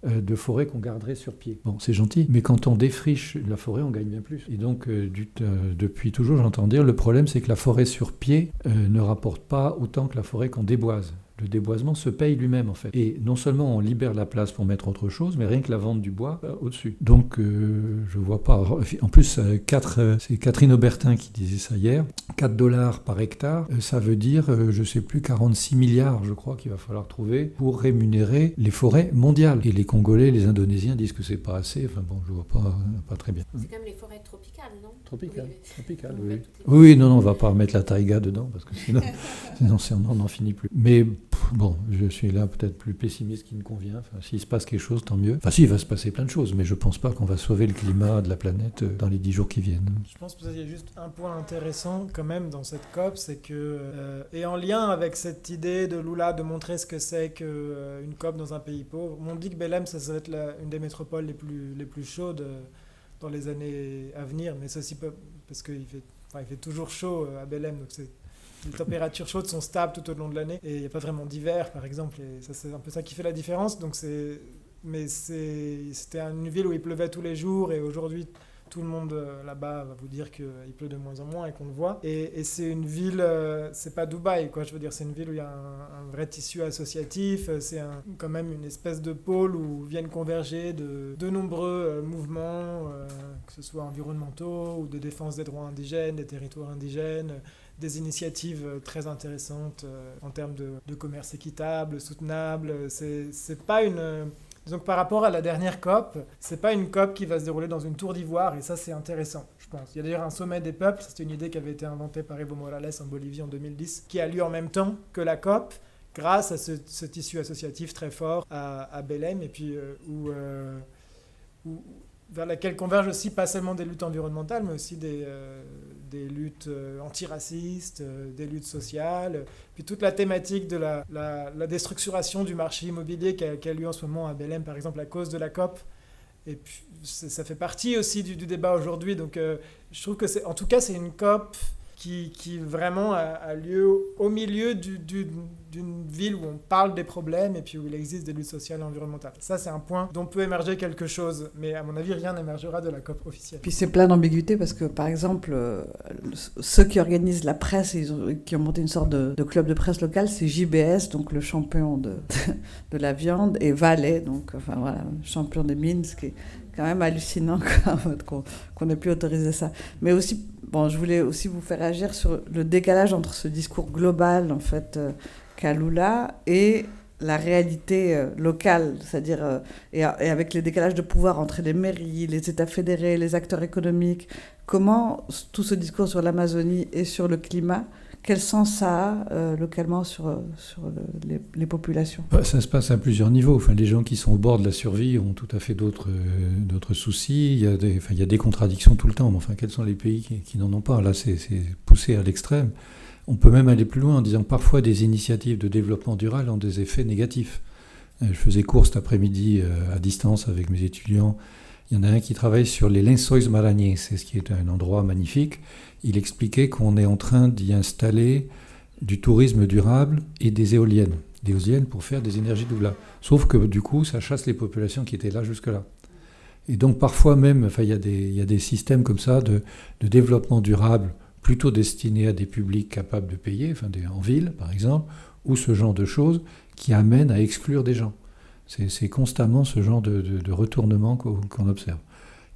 de forêt qu'on garderait sur pied. Bon, c'est gentil, mais quand on défriche la forêt, on gagne bien plus. Et donc, depuis toujours, j'entends dire, le problème, c'est que la forêt sur pied ne rapporte pas autant que la forêt qu'on déboise. Le déboisement se paye lui-même, en fait. Et non seulement on libère la place pour mettre autre chose, mais rien que la vente du bois au-dessus. Donc, je vois pas... En plus, c'est Catherine Aubertin qui disait ça hier. $4 par hectare, ça veut dire, je sais plus, 46 milliards, je crois, qu'il va falloir trouver pour rémunérer les forêts mondiales. Et les Congolais, les Indonésiens disent que c'est pas assez. Enfin bon, je vois pas très bien. C'est comme les forêts tropicales, non ? Tropicales, oui. Oui, non, on va pas remettre la taïga dedans, parce que sinon on n'en finit plus. Mais bon, je suis là peut-être plus pessimiste qu'il ne convient. Enfin, s'il se passe quelque chose, tant mieux. Enfin, si, il va se passer plein de choses, mais je pense pas qu'on va sauver le climat de la planète dans les 10 jours qui viennent. Je pense qu'il y a juste un point intéressant quand même dans cette COP, c'est que, et en lien avec cette idée de Lula de montrer ce que c'est qu'une COP dans un pays pauvre, on dit que Belém, ça va être une des métropoles les plus chaudes dans les années à venir, mais ça aussi parce qu'il fait toujours chaud à Belém, donc les températures chaudes sont stables tout au long de l'année et il n'y a pas vraiment d'hiver par exemple, et ça, c'est un peu ça qui fait la différence. Donc c'était une ville où il pleuvait tous les jours, et aujourd'hui tout le monde là-bas va vous dire qu'il pleut de moins en moins et qu'on le voit. Et c'est une ville, c'est pas Dubaï, quoi. Je veux dire, c'est une ville où il y a un vrai tissu associatif. C'est quand même une espèce de pôle où viennent converger de nombreux mouvements, que ce soit environnementaux ou de défense des droits indigènes, des territoires indigènes, des initiatives très intéressantes en termes de commerce équitable, soutenable. C'est pas une... Donc par rapport à la dernière COP, c'est pas une COP qui va se dérouler dans une tour d'ivoire, et ça c'est intéressant, je pense. Il y a d'ailleurs un sommet des peuples, c'était une idée qui avait été inventée par Evo Morales en Bolivie en 2010, qui a lieu en même temps que la COP, grâce à ce tissu associatif très fort à Belém, et puis vers laquelle convergent aussi pas seulement des luttes environnementales, mais aussi des luttes antiracistes, des luttes sociales, puis toute la thématique de la déstructuration du marché immobilier qui a lieu en ce moment à Belém, par exemple, à cause de la COP. Et puis ça fait partie aussi du débat aujourd'hui. Donc je trouve que en tout cas, c'est une COP qui vraiment a lieu au milieu d'une ville où on parle des problèmes et puis où il existe des luttes sociales et environnementales. Ça, c'est un point dont peut émerger quelque chose, mais à mon avis, rien n'émergera de la COP officielle. Puis c'est plein d'ambiguïté parce que, par exemple, ceux qui organisent la presse, qui ont monté une sorte de club de presse local, c'est JBS, donc le champion de la viande, et Vale, donc enfin voilà, champion des mines, ce qui est quand même hallucinant qu'on ait pu autoriser ça. Mais aussi, bon, je voulais aussi vous faire agir sur le décalage entre ce discours global, en fait, qu'a Lula et la réalité locale, c'est-à-dire et avec les décalages de pouvoir entre les mairies, les États fédérés, les acteurs économiques. Comment tout ce discours sur l'Amazonie et sur le climat, quel sens ça a localement sur les populations ? Ça se passe à plusieurs niveaux. Enfin, les gens qui sont au bord de la survie ont tout à fait d'autres soucis. Il y a des contradictions tout le temps. Mais enfin, quels sont les pays qui n'en ont pas ? Là, c'est poussé à l'extrême. On peut même aller plus loin en disant que parfois des initiatives de développement durable ont des effets négatifs. Je faisais cours cet après-midi à distance avec mes étudiants. Il y en a un qui travaille sur les Lençóis Maranhães, c'est ce qui est un endroit magnifique. Il expliquait qu'on est en train d'y installer du tourisme durable et des éoliennes. d'éoliennes pour faire des énergies renouvelables. Sauf que du coup, ça chasse les populations qui étaient là jusque-là. Et donc parfois même, il y a des systèmes comme ça de développement durable plutôt destinés à des publics capables de payer, en ville par exemple, ou ce genre de choses qui amènent à exclure des gens. C'est constamment ce genre de retournement qu'on observe.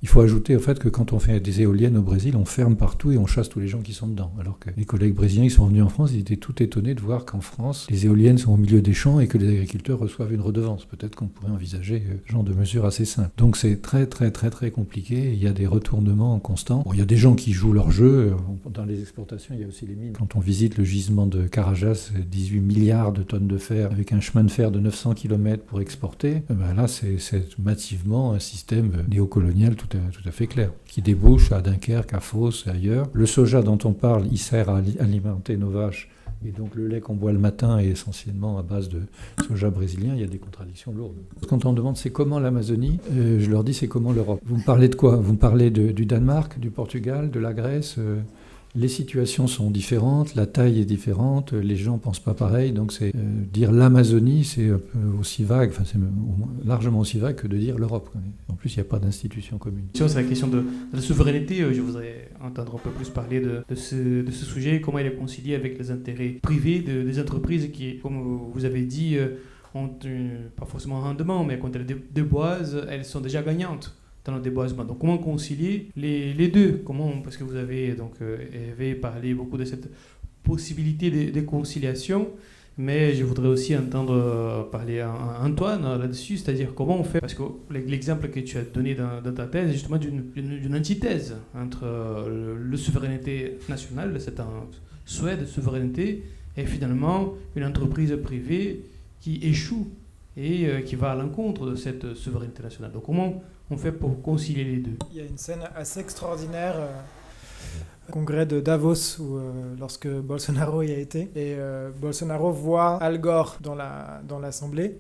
Il faut ajouter au fait que quand on fait des éoliennes au Brésil, on ferme partout et on chasse tous les gens qui sont dedans. Alors que les collègues brésiliens qui sont venus en France, ils étaient tout étonnés de voir qu'en France, les éoliennes sont au milieu des champs et que les agriculteurs reçoivent une redevance. Peut-être qu'on pourrait envisager ce genre de mesures assez simples. Donc c'est très très très très compliqué. Il y a des retournements constants. Bon, il y a des gens qui jouent leur jeu. Dans les exportations, il y a aussi les mines. Quand on visite le gisement de Carajás, 18 milliards de tonnes de fer avec un chemin de fer de 900 km pour exporter, là c'est massivement un système néocolonial tout à fait clair, qui débouche à Dunkerque, à Fos et ailleurs. Le soja dont on parle, il sert à alimenter nos vaches, et donc le lait qu'on boit le matin est essentiellement à base de soja brésilien. Il y a des contradictions lourdes. Quand on demande c'est comment l'Amazonie, je leur dis c'est comment l'Europe. Vous me parlez de quoi? Vous me parlez du Danemark, du Portugal, de la Grèce? Les situations sont différentes, la taille est différente, les gens ne pensent pas pareil, donc dire l'Amazonie, c'est un peu aussi vague, c'est largement aussi vague que de dire l'Europe. En plus, il n'y a pas d'institution commune. C'est la question de la souveraineté. Je voudrais entendre un peu plus parler de ce sujet, comment il est concilié avec les intérêts privés des entreprises qui, comme vous avez dit, ont pas forcément un rendement, mais quand elles déboisent, elles sont déjà gagnantes dans le déboisement. Donc comment concilier les deux? Parce que vous avez parlé beaucoup de cette possibilité de conciliation, mais je voudrais aussi entendre parler à Antoine là-dessus, c'est-à-dire comment on fait, parce que l'exemple que tu as donné dans ta thèse est justement d'une antithèse entre la souveraineté nationale, c'est un souhait de souveraineté, et finalement une entreprise privée qui échoue et qui va à l'encontre de cette souveraineté nationale. Donc comment on fait pour concilier les deux? Il y a une scène assez extraordinaire au congrès de Davos où, lorsque Bolsonaro y a été, et Bolsonaro voit Al Gore dans l'assemblée,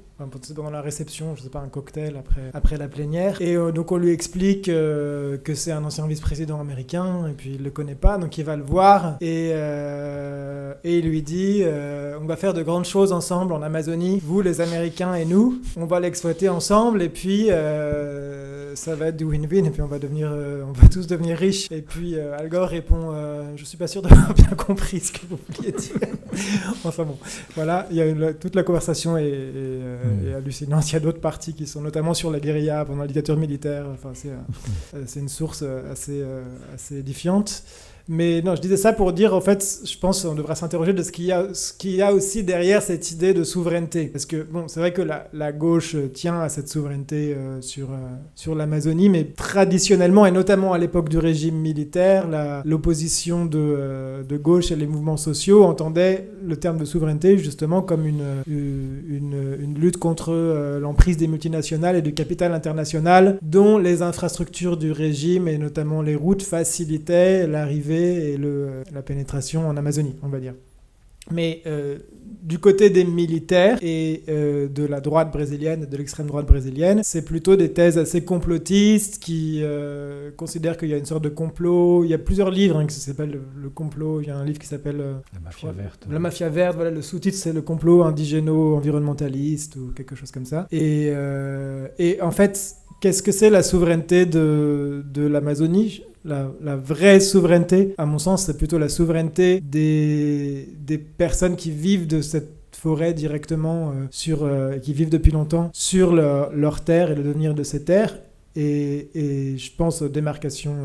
dans la réception, je sais pas, un cocktail après la plénière, et donc on lui explique que c'est un ancien vice-président américain, et puis il le connaît pas, donc il va le voir, et il lui dit on va faire de grandes choses ensemble en Amazonie, vous les Américains et nous, on va l'exploiter ensemble, et puis ça va être du win-win, et puis on va tous devenir riches. Et puis Al Gore répond je suis pas sûr d'avoir bien compris ce que vous vouliez dire. Enfin bon, voilà, toute la conversation est hallucinante. Il y a d'autres parties qui sont notamment sur la guérilla pendant la dictature militaire. Enfin, c'est une source assez édifiante. Mais non, je disais ça pour dire, en fait, je pense qu'on devrait s'interroger de ce qu'il y a aussi derrière cette idée de souveraineté. Parce que, bon, c'est vrai que la gauche tient à cette souveraineté sur l'Amazonie, mais traditionnellement, et notamment à l'époque du régime militaire, l'opposition de gauche et les mouvements sociaux entendaient le terme de souveraineté justement comme une lutte contre l'emprise des multinationales et du capital international, dont les infrastructures du régime, et notamment les routes, facilitaient l'arrivée et la pénétration en Amazonie, on va dire. Mais du côté des militaires et de la droite brésilienne, de l'extrême droite brésilienne, c'est plutôt des thèses assez complotistes qui considèrent qu'il y a une sorte de complot. Il y a plusieurs livres qui s'appellent le complot. Il y a un livre qui s'appelle La Mafia Verte. La Mafia Verte, voilà, le sous-titre c'est le complot indigéno-environnementaliste ou quelque chose comme ça. Et en fait, qu'est-ce que c'est la souveraineté de l'Amazonie ? La vraie souveraineté, à mon sens, c'est plutôt la souveraineté des personnes qui vivent de cette forêt directement, qui vivent depuis longtemps sur leurs terres et le devenir de ces terres. Et je pense aux démarcations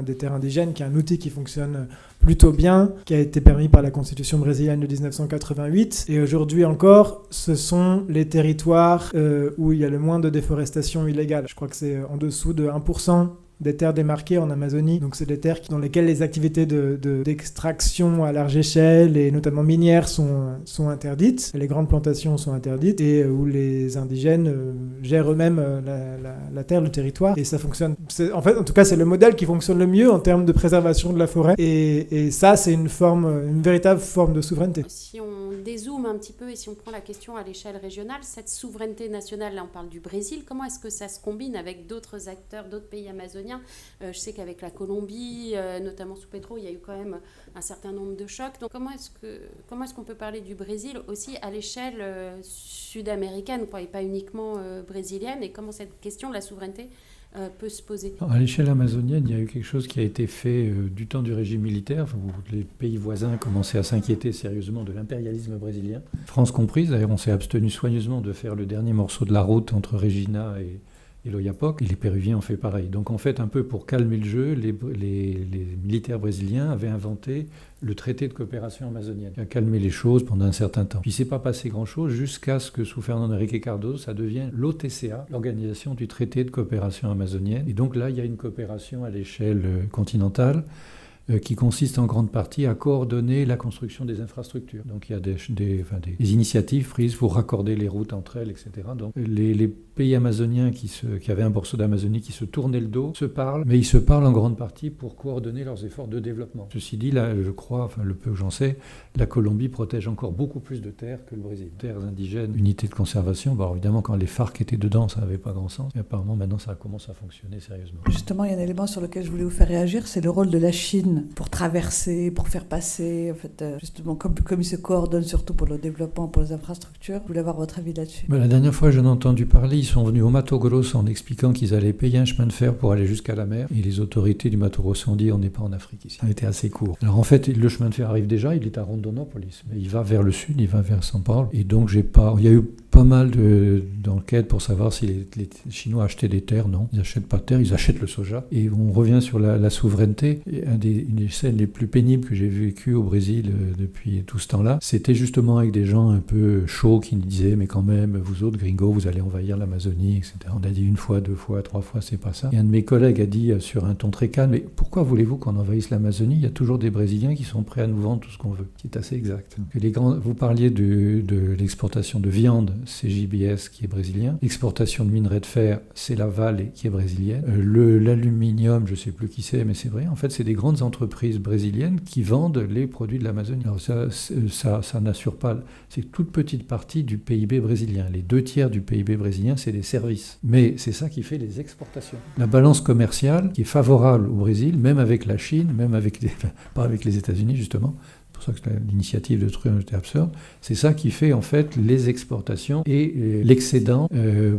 des terres indigènes, qui est un outil qui fonctionne plutôt bien, qui a été permis par la Constitution brésilienne de 1988. Et aujourd'hui encore, ce sont les territoires où il y a le moins de déforestation illégale. Je crois que c'est en dessous de 1% des terres démarquées en Amazonie. Donc c'est des terres dans lesquelles les activités d'extraction à large échelle et notamment minières sont interdites. Les grandes plantations sont interdites et où les indigènes gèrent eux-mêmes la terre, le territoire, et ça fonctionne. En tout cas, c'est le modèle qui fonctionne le mieux en termes de préservation de la forêt, et ça, c'est une véritable forme de souveraineté. Si on dézoome un petit peu et si on prend la question à l'échelle régionale, cette souveraineté nationale, là on parle du Brésil, comment est-ce que ça se combine avec d'autres acteurs, d'autres pays amazoniens? Je sais qu'avec la Colombie, notamment sous Petro, il y a eu quand même un certain nombre de chocs. Donc comment est-ce qu'on peut parler du Brésil aussi à l'échelle sud-américaine, quoi, et pas uniquement brésilienne, et comment cette question de la souveraineté peut se poser? À l'échelle amazonienne, il y a eu quelque chose qui a été fait du temps du régime militaire, où les pays voisins commençaient à s'inquiéter sérieusement de l'impérialisme brésilien, France comprise. D'ailleurs, on s'est abstenu soigneusement de faire le dernier morceau de la route entre Regina et l'Oyapock, et les Péruviens ont fait pareil. Donc en fait, un peu pour calmer le jeu, les militaires brésiliens avaient inventé le traité de coopération amazonienne, qui a calmé les choses pendant un certain temps. Puis il ne s'est pas passé grand-chose jusqu'à ce que, sous Fernando Henrique Cardoso, ça devienne l'OTCA, l'Organisation du traité de coopération amazonienne. Et donc là, il y a une coopération à l'échelle continentale qui consiste en grande partie à coordonner la construction des infrastructures. Donc il y a des initiatives prises pour raccorder les routes entre elles, etc. Donc les pays amazoniens qui avaient un morceau d'Amazonie qui se tournaient le dos se parlent, mais ils se parlent en grande partie pour coordonner leurs efforts de développement. Ceci dit, là, je crois, le peu que j'en sais, la Colombie protège encore beaucoup plus de terres que le Brésil. Terres indigènes, unités de conservation. Bon, alors, évidemment, quand les FARC étaient dedans, ça n'avait pas grand sens. Mais apparemment, maintenant, ça commence à fonctionner sérieusement. Justement, il y a un élément sur lequel je voulais vous faire réagir, c'est le rôle de la Chine pour traverser, pour faire passer, en fait, justement, comme ils se coordonnent surtout pour le développement, pour les infrastructures. Je voulais avoir votre avis là-dessus. La dernière fois que j'en ai entendu parler, ils sont venus au Mato Grosso en expliquant qu'ils allaient payer un chemin de fer pour aller jusqu'à la mer. Et les autorités du Mato Grosso ont dit on n'est pas en Afrique ici. Ça a été assez court. Alors en fait, le chemin de fer arrive déjà, il est à Rondonópolis. Mais il va vers le sud, il va vers São Paulo. Et donc il y a eu pas mal d'enquêtes pour savoir si les Chinois achetaient des terres. Non, ils n'achètent pas de terre, ils achètent le soja. Et on revient sur la souveraineté. Une des scènes les plus pénibles que j'ai vécues au Brésil depuis tout ce temps-là, c'était justement avec des gens un peu chauds qui nous disaient mais quand même, vous autres gringos, vous allez envahir l'Amazonie, etc. On a dit une fois, deux fois, trois fois, c'est pas ça. Et un de mes collègues a dit sur un ton très calme, mais pourquoi voulez-vous qu'on envahisse l'Amazonie? Il y a toujours des Brésiliens qui sont prêts à nous vendre tout ce qu'on veut. C'est assez exact. Vous parliez de l'exportation de viande, c'est JBS qui est brésilien. L'exportation de minerais de fer, c'est la Vale qui est brésilienne. L'aluminium, je sais plus qui c'est, mais c'est vrai. En fait, c'est des grandes entreprises brésiliennes qui vendent les produits de l'Amazonie. Alors ça n'assure pas, c'est une toute petite partie du PIB brésilien. Les 2/3 du PIB brésilien, c'est des services. Mais c'est ça qui fait les exportations. La balance commerciale qui est favorable au Brésil, même avec la Chine, pas avec les États-Unis justement, c'est pour ça que l'initiative de Trudeau était absurde, c'est ça qui fait en fait les exportations et l'excédent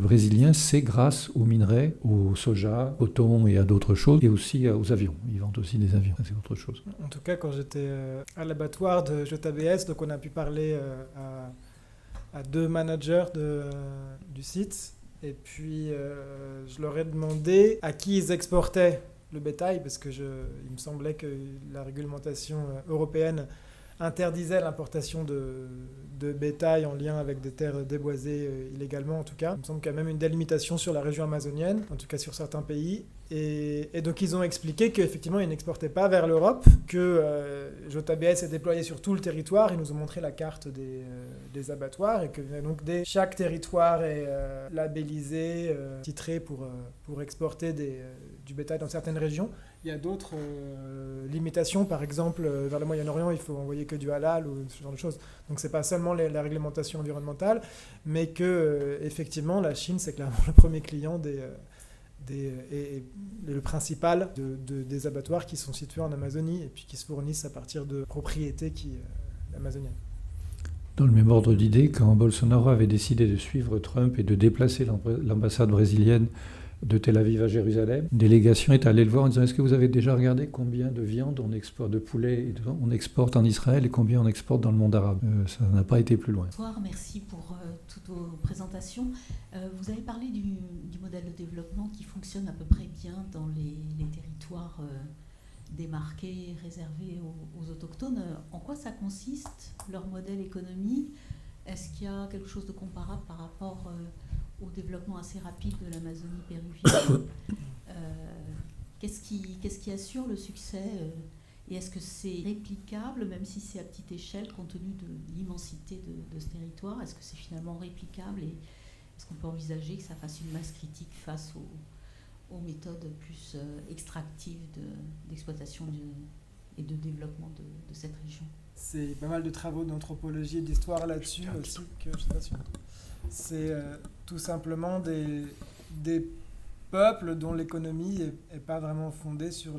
brésilien, c'est grâce aux minerais, au soja, au thon et à d'autres choses, et aussi aux avions. Ils vendent aussi des avions, c'est autre chose. En tout cas, quand j'étais à l'abattoir de JBS, donc on a pu parler à 2 managers du site, et puis je leur ai demandé à qui ils exportaient le bétail, parce que il me semblait que la réglementation européenne interdisait l'importation de bétail en lien avec des terres déboisées illégalement, en tout cas. Il me semble qu'il y a même une délimitation sur la région amazonienne, en tout cas sur certains pays. Et donc ils ont expliqué qu'effectivement ils n'exportaient pas vers l'Europe, que JBS est déployé sur tout le territoire. Ils nous ont montré la carte des abattoirs, et que donc chaque territoire est labellisé, titré pour exporter du bétail dans certaines régions. Il y a d'autres limitations, par exemple, vers le Moyen-Orient, il faut envoyer que du halal ou ce genre de choses. Donc c'est pas seulement la réglementation environnementale, mais que effectivement la Chine, c'est clairement le premier client et le principal des abattoirs qui sont situés en Amazonie et puis qui se fournissent à partir de propriétés amazoniennes. Dans le même ordre d'idée, quand Bolsonaro avait décidé de suivre Trump et de déplacer l'ambassade brésilienne de Tel Aviv à Jérusalem, une délégation est allée le voir en disant « Est-ce que vous avez déjà regardé combien de viande on exporte, de poulet on exporte en Israël et combien on exporte dans le monde arabe ?» Ça n'a pas été plus loin. Bonsoir, merci pour toutes vos présentations. Vous avez parlé du modèle de développement qui fonctionne à peu près bien dans les territoires démarqués, réservés aux autochtones. En quoi ça consiste, leur modèle économique? Est-ce qu'il y a quelque chose de comparable par rapport au développement assez rapide de l'Amazonie péruvienne? Qu'est-ce qui assure le succès et est-ce que c'est réplicable, même si c'est à petite échelle, compte tenu de l'immensité de ce territoire? Est-ce que c'est finalement réplicable est-ce qu'on peut envisager que ça fasse une masse critique face aux méthodes plus extractives d'exploitation et de développement de cette région? C'est pas mal de travaux d'anthropologie et d'histoire là-dessus aussi, que je sais pas si c'est tout simplement des peuples dont l'économie est pas vraiment fondée sur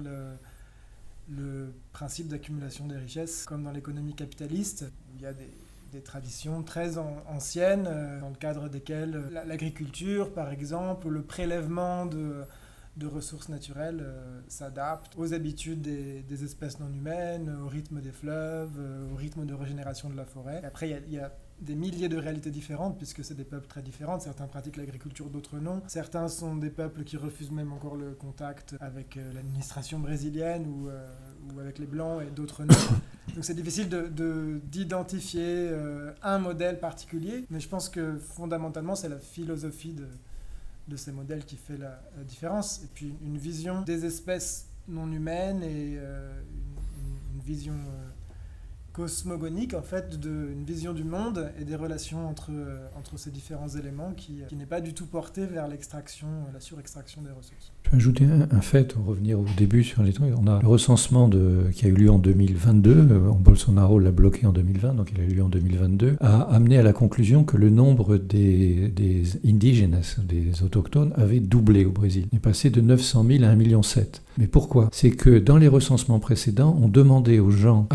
le principe d'accumulation des richesses, comme dans l'économie capitaliste, où il y a des traditions très anciennes, dans le cadre desquelles l'agriculture, par exemple, le prélèvement de ressources naturelles s'adaptent aux habitudes des espèces non humaines, au rythme des fleuves, au rythme de régénération de la forêt. Et après, il y a des milliers de réalités différentes, puisque c'est des peuples très différents. Certains pratiquent l'agriculture, d'autres non. Certains sont des peuples qui refusent même encore le contact avec l'administration brésilienne ou avec les Blancs, et d'autres non. Donc c'est difficile d'identifier un modèle particulier, mais je pense que fondamentalement, c'est la philosophie de ces modèles qui fait la différence. Et puis une vision des espèces non humaines et une vision cosmogonique, en fait, une vision du monde et des relations entre ces différents éléments qui n'est pas du tout portée vers l'extraction, la surextraction des ressources. Je vais ajouter un fait, pour revenir au début sur les trucs. On a le recensement qui a eu lieu en 2022, Bolsonaro l'a bloqué en 2020, donc il a eu lieu en 2022, a amené à la conclusion que le nombre des indigenous, des autochtones, avait doublé au Brésil. Il est passé de 900 000 à 1,7 million. Mais pourquoi ? C'est que dans les recensements précédents, on demandait aux gens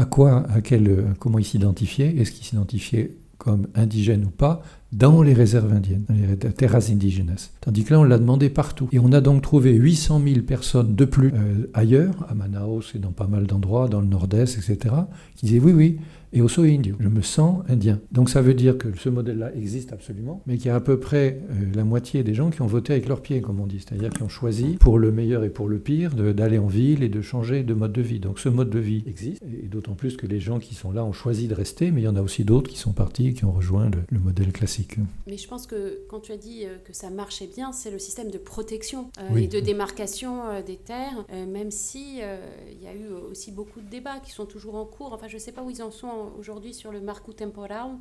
comment ils s'identifiaient, est-ce qu'ils s'identifiaient comme indigènes ou pas, dans les réserves indiennes, dans les terras indígenas. Tandis que là, on l'a demandé partout. Et on a donc trouvé 800 000 personnes de plus ailleurs, à Manaus et dans pas mal d'endroits, dans le nord-est, etc., qui disaient oui, et soy indio, je me sens indien. Donc ça veut dire que ce modèle-là existe absolument, mais qu'il y a à peu près la moitié des gens qui ont voté avec leurs pieds, comme on dit, c'est-à-dire qui ont choisi, pour le meilleur et pour le pire, d'aller en ville et de changer de mode de vie. Donc ce mode de vie existe, et d'autant plus que les gens qui sont là ont choisi de rester, mais il y en a aussi d'autres qui sont partis et qui ont rejoint le modèle classique. Mais je pense que quand tu as dit que ça marchait bien, c'est le système de protection Oui. et de démarcation des terres, même si il y a eu aussi beaucoup de débats qui sont toujours en cours. Enfin, je ne sais pas où ils en sont aujourd'hui sur le marco temporal,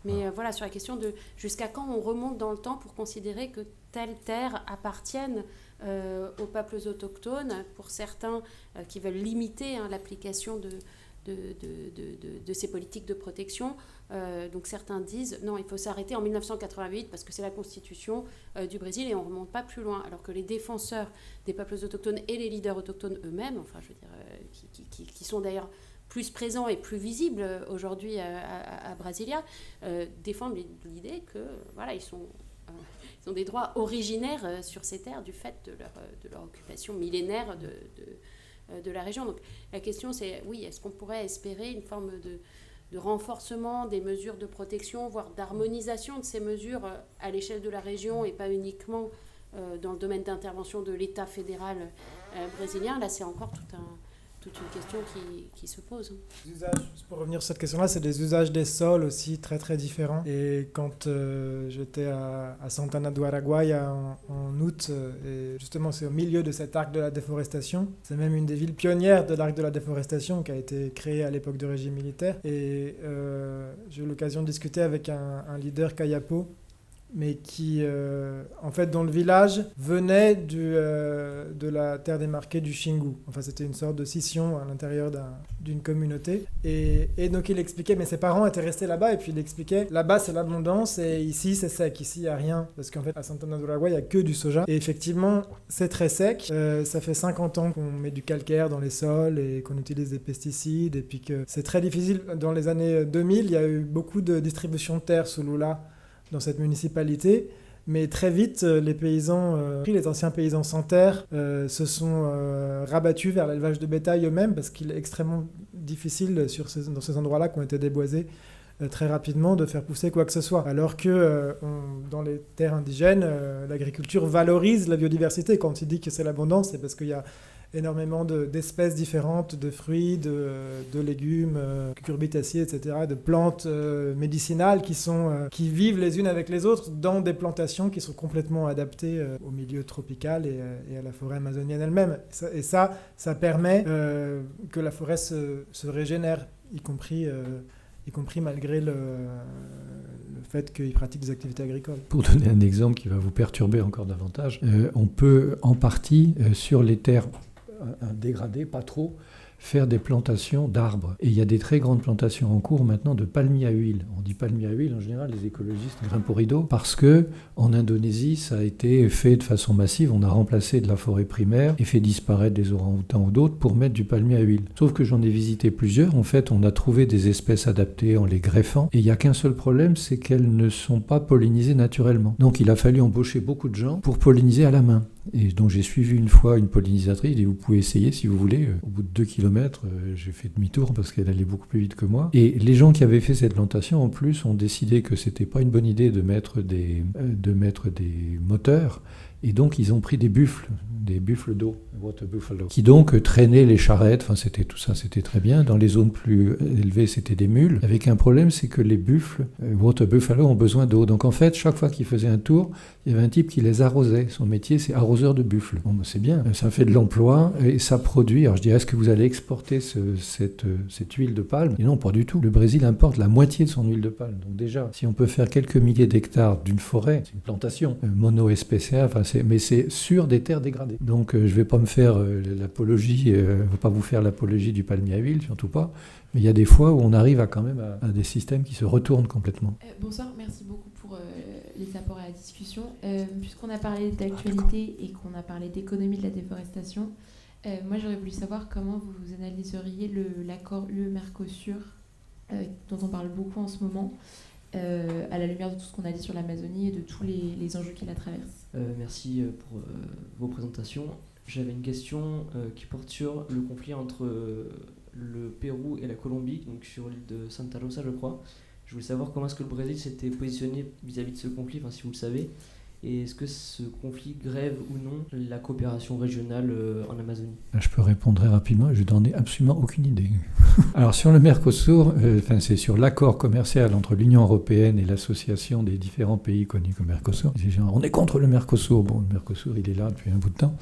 mais voilà, sur la question de jusqu'à quand on remonte dans le temps pour considérer que telle terre appartienne aux peuples autochtones, pour certains qui veulent limiter l'application de ces politiques de protection. Donc certains disent non, il faut s'arrêter en 1988 parce que c'est la constitution du Brésil et on ne remonte pas plus loin, alors que les défenseurs des peuples autochtones et les leaders autochtones eux-mêmes, enfin je veux dire, qui sont d'ailleurs plus présents et plus visibles aujourd'hui à Brasilia, défendent l'idée que voilà, ils ont des droits originaires sur ces terres du fait de leur occupation millénaire de la région. Donc la question c'est, oui, est-ce qu'on pourrait espérer une forme de renforcement des mesures de protection, voire d'harmonisation de ces mesures à l'échelle de la région et pas uniquement dans le domaine d'intervention de l'État fédéral brésilien? Là, c'est encore toute une question qui se pose. Les usages, pour revenir sur cette question-là, c'est des usages des sols aussi très très différents. Et quand j'étais à Santana do Araguaia en août, et justement c'est au milieu de cet arc de la déforestation, c'est même une des villes pionnières de l'arc de la déforestation qui a été créée à l'époque du régime militaire. Et j'ai eu l'occasion de discuter avec un leader Kayapo, mais qui, en fait, dont le village venait de la terre démarquée du Xingu. Enfin, c'était une sorte de scission à l'intérieur d'une communauté. Et donc, il expliquait, mais ses parents étaient restés là-bas, et puis il expliquait, là-bas, c'est l'abondance, et ici, c'est sec. Ici, il n'y a rien, parce qu'en fait, à Santana do Araguaia, il n'y a que du soja. Et effectivement, c'est très sec. Ça fait 50 ans qu'on met du calcaire dans les sols, et qu'on utilise des pesticides, et puis que c'est très difficile. Dans les années 2000, il y a eu beaucoup de distribution de terre sous Lula, dans cette municipalité, mais très vite, les anciens paysans sans terre se sont rabattus vers l'élevage de bétail eux-mêmes, parce qu'il est extrêmement difficile dans ces endroits-là qui ont été déboisés très rapidement de faire pousser quoi que ce soit. Alors que dans les terres indigènes, l'agriculture valorise la biodiversité. Quand il dit que c'est l'abondance, c'est parce qu'il y a énormément d'espèces différentes, de fruits, de légumes, cucurbitacées, etc., de plantes médicinales qui vivent les unes avec les autres dans des plantations qui sont complètement adaptées au milieu tropical et à la forêt amazonienne elle-même. Et ça permet que la forêt se régénère, y compris malgré fait qu'ils pratiquent des activités agricoles. Pour donner un exemple qui va vous perturber encore davantage, on peut en partie, sur les terres dégradées, pas trop, faire des plantations d'arbres. Et il y a des très grandes plantations en cours maintenant de palmiers à huile. On dit palmiers à huile, en général, les écologistes grimpent au rideau, parce que en Indonésie, ça a été fait de façon massive. On a remplacé de la forêt primaire et fait disparaître des orang-outans ou d'autres pour mettre du palmier à huile. Sauf que j'en ai visité plusieurs. En fait, on a trouvé des espèces adaptées en les greffant. Et il n'y a qu'un seul problème, c'est qu'elles ne sont pas pollinisées naturellement. Donc il a fallu embaucher beaucoup de gens pour polliniser à la main. Et donc j'ai suivi une fois une pollinisatrice, et vous pouvez essayer si vous voulez. Au bout de 2 km, j'ai fait demi-tour parce qu'elle allait beaucoup plus vite que moi. Et les gens qui avaient fait cette plantation, en plus, ont décidé que c'était pas une bonne idée de mettre des moteurs. Et donc ils ont pris des buffles d'eau, water buffalo, qui donc traînaient les charrettes. Enfin, c'était très bien. Dans les zones plus élevées, c'était des mules. Avec un problème, c'est que les buffles, water buffalo, ont besoin d'eau. Donc en fait, chaque fois qu'ils faisaient un tour, il y avait un type qui les arrosait. Son métier, c'est arroseur de buffles. Bon, c'est bien. Ça fait de l'emploi et ça produit. Alors je dirais, est-ce que vous allez exporter cette huile de palme ? Et non, pas du tout. Le Brésil importe la moitié de son huile de palme. Donc déjà, si on peut faire quelques milliers d'hectares d'une forêt, c'est une plantation mono-espéciaire, mais c'est sur des terres dégradées. Donc je ne vais pas me faire l'apologie, je ne vais pas vous faire l'apologie du palmier à huile, surtout pas. Mais il y a des fois où on arrive à quand même à des systèmes qui se retournent complètement. Bonsoir, merci beaucoup pour les apports à la discussion. Puisqu'on a parlé d'actualité et qu'on a parlé d'économie de la déforestation, moi j'aurais voulu savoir comment vous analyseriez l'accord UE-Mercosur, dont on parle beaucoup en ce moment, à la lumière de tout ce qu'on a dit sur l'Amazonie et de tous les enjeux qui la traversent. Merci pour vos présentations. J'avais une question qui porte sur le conflit entre le Pérou et la Colombie, donc sur l'île de Santa Rosa, je crois. Je voulais savoir comment est-ce que le Brésil s'était positionné vis-à-vis de ce conflit, enfin si vous le savez, et est-ce que ce conflit grève ou non la coopération régionale en Amazonie ? Je peux répondre très rapidement, je n'en ai absolument aucune idée. Alors sur le Mercosur, c'est sur l'accord commercial entre l'Union européenne et l'association des différents pays connus comme Mercosur. On est contre le Mercosur. Bon, le Mercosur, il est là depuis un bout de temps.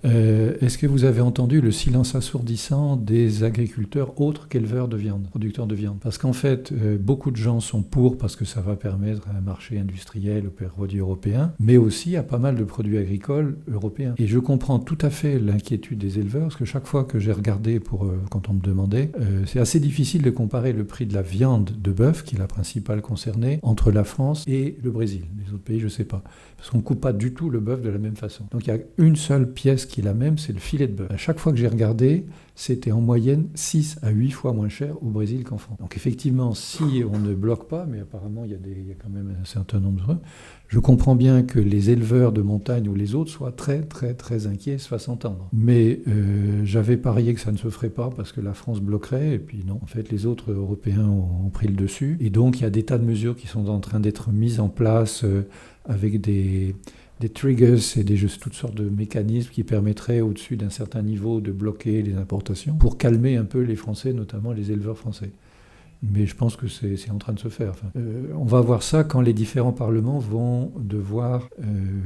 Est-ce que vous avez entendu le silence assourdissant des agriculteurs autres qu'éleveurs de viande, producteurs de viande ? Parce qu'en fait, beaucoup de gens sont pour, parce que ça va permettre un marché industriel aux produits européens, mais aussi à pas mal de produits agricoles européens. Et je comprends tout à fait l'inquiétude des éleveurs, parce que chaque fois que j'ai regardé quand on me demandait, c'est assez difficile de comparer le prix de la viande de bœuf, qui est la principale concernée, entre la France et le Brésil. Les autres pays, je ne sais pas. Parce qu'on ne coupe pas du tout le bœuf de la même façon. Donc il y a une seule pièce qui est la même, c'est le filet de bœuf. À chaque fois que j'ai regardé, c'était en moyenne 6 à 8 fois moins cher au Brésil qu'en France. Donc effectivement, si on ne bloque pas, mais apparemment il y a quand même un certain nombre, je comprends bien que les éleveurs de montagne ou les autres soient très très très inquiets, se fassent entendre. Mais j'avais parié que ça ne se ferait pas parce que la France bloquerait, et puis non, en fait les autres Européens ont pris le dessus. Et donc il y a des tas de mesures qui sont en train d'être mises en place avec des triggers et toutes sortes de mécanismes qui permettraient au-dessus d'un certain niveau de bloquer les importations pour calmer un peu les Français, notamment les éleveurs français. Mais je pense que c'est en train de se faire. Enfin, on va voir ça quand les différents parlements vont devoir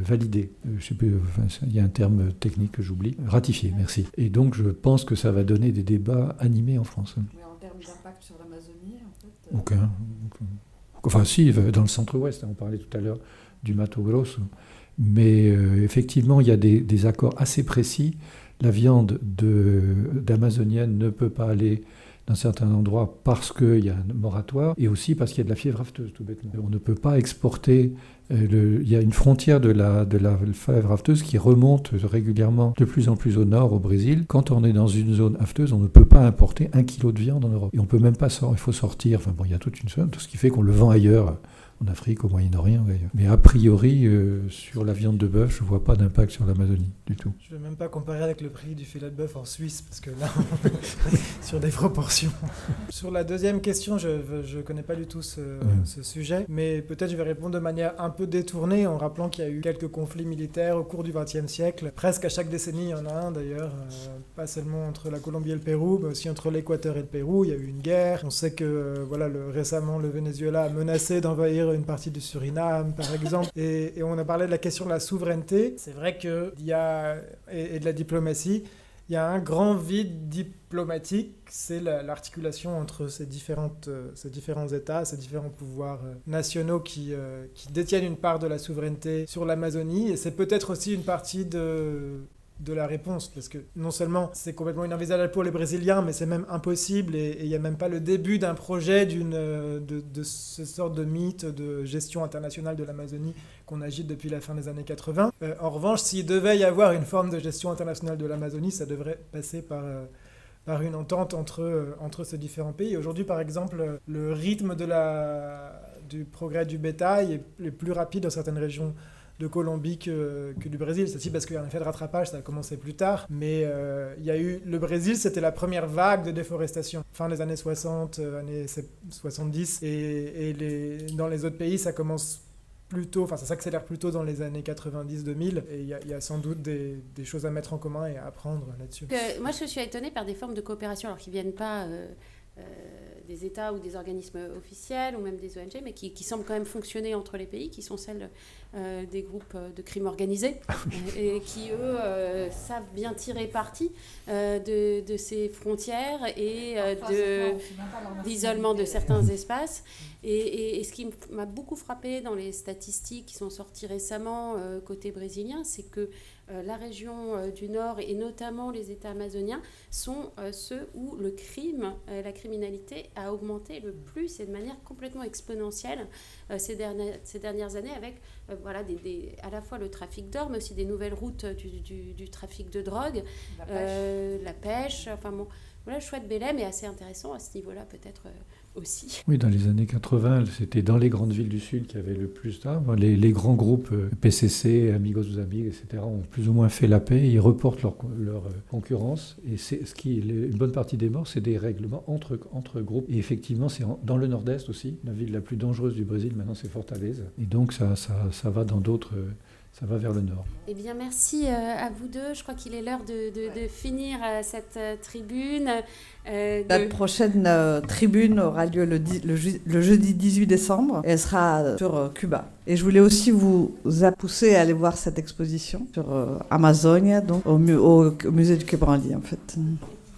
valider. Je sais plus, il y a un terme technique que j'oublie. Ratifier, merci. Et donc je pense que ça va donner des débats animés en France. Mais en termes d'impact sur l'Amazonie, en fait... Aucun. Enfin si, dans le centre-ouest, on parlait tout à l'heure du Mato Grosso. Mais effectivement, il y a des accords assez précis. La viande d'amazonienne ne peut pas aller dans certains endroits parce qu'il y a un moratoire et aussi parce qu'il y a de la fièvre afteuse, tout bêtement. On ne peut pas exporter... il y a une frontière de la fièvre afteuse qui remonte régulièrement de plus en plus au nord, au Brésil. Quand on est dans une zone afteuse, on ne peut pas importer 1 kilo de viande en Europe. Et on ne peut même pas il faut sortir. Enfin bon, il y a toute une chose, tout ce qui fait qu'on le vend ailleurs. En Afrique, au Moyen-Orient, d'ailleurs. Mais a priori, sur la viande de bœuf, je ne vois pas d'impact sur l'Amazonie, du tout. Je ne vais même pas comparer avec le prix du filet de bœuf en Suisse, parce que là, on est sur des proportions. Sur la deuxième question, je ne connais pas du tout ce sujet, mais peut-être je vais répondre de manière un peu détournée, en rappelant qu'il y a eu quelques conflits militaires au cours du XXe siècle. Presque à chaque décennie, il y en a un, d'ailleurs, pas seulement entre la Colombie et le Pérou, mais aussi entre l'Équateur et le Pérou. Il y a eu une guerre. On sait que récemment, le Venezuela a menacé d'envahir une partie du Suriname, par exemple. Et on a parlé de la question de la souveraineté. C'est vrai qu'il y a, et de la diplomatie, il y a un grand vide diplomatique, c'est l'articulation entre ces différents États, ces différents pouvoirs nationaux qui détiennent une part de la souveraineté sur l'Amazonie. Et c'est peut-être aussi une partie de la réponse, parce que non seulement c'est complètement inenvisageable pour les Brésiliens, mais c'est même impossible, et il n'y a même pas le début d'un projet de ce sort de mythe de gestion internationale de l'Amazonie qu'on agite depuis la fin des années 80. En revanche, s'il devait y avoir une forme de gestion internationale de l'Amazonie, ça devrait passer par une entente entre ces différents pays. Aujourd'hui, par exemple, le rythme du progrès du bétail est plus rapide dans certaines régions de Colombie que du Brésil. C'est aussi parce qu'il y a un effet de rattrapage, ça a commencé plus tard. Mais le Brésil, c'était la première vague de déforestation, fin des années 60, années 70. Et dans les autres pays, ça commence plutôt, ça s'accélère plutôt dans les années 90-2000. Et il y a sans doute des choses à mettre en commun et à apprendre là-dessus. Moi, je suis étonnée par des formes de coopération, alors qui ne viennent pas des États ou des organismes officiels ou même des ONG, mais qui semblent quand même fonctionner entre les pays, qui sont celles des groupes de crime organisé et qui, eux, savent bien tirer parti de ces frontières et d'isolement de certains espaces. Et ce qui m'a beaucoup frappé dans les statistiques qui sont sorties récemment côté brésilien, c'est que la région du Nord et notamment les États amazoniens sont ceux où le crime, la criminalité a augmenté le plus et de manière complètement exponentielle ces dernières années avec à la fois le trafic d'or mais aussi des nouvelles routes du trafic de drogue, la pêche, voilà, chouette Belém est assez intéressant à ce niveau-là peut-être aussi. Oui, dans les années 80, c'était dans les grandes villes du Sud qu'il y avait le plus d'armes. Les grands groupes PCC, Amigos dos Amigos, etc. ont plus ou moins fait la paix. Ils reportent leur concurrence. Et une bonne partie des morts, c'est des règlements entre groupes. Et effectivement, c'est dans le nord-est aussi, la ville la plus dangereuse du Brésil, maintenant c'est Fortaleza. Et donc ça va dans d'autres... Ça va vers le nord. Eh bien, merci à vous deux. Je crois qu'il est l'heure de finir cette tribune. La prochaine tribune aura lieu le jeudi 18 décembre. Et elle sera sur Cuba. Et je voulais aussi vous pousser à aller voir cette exposition sur Amazonia, donc au musée du Quai Branly, en fait.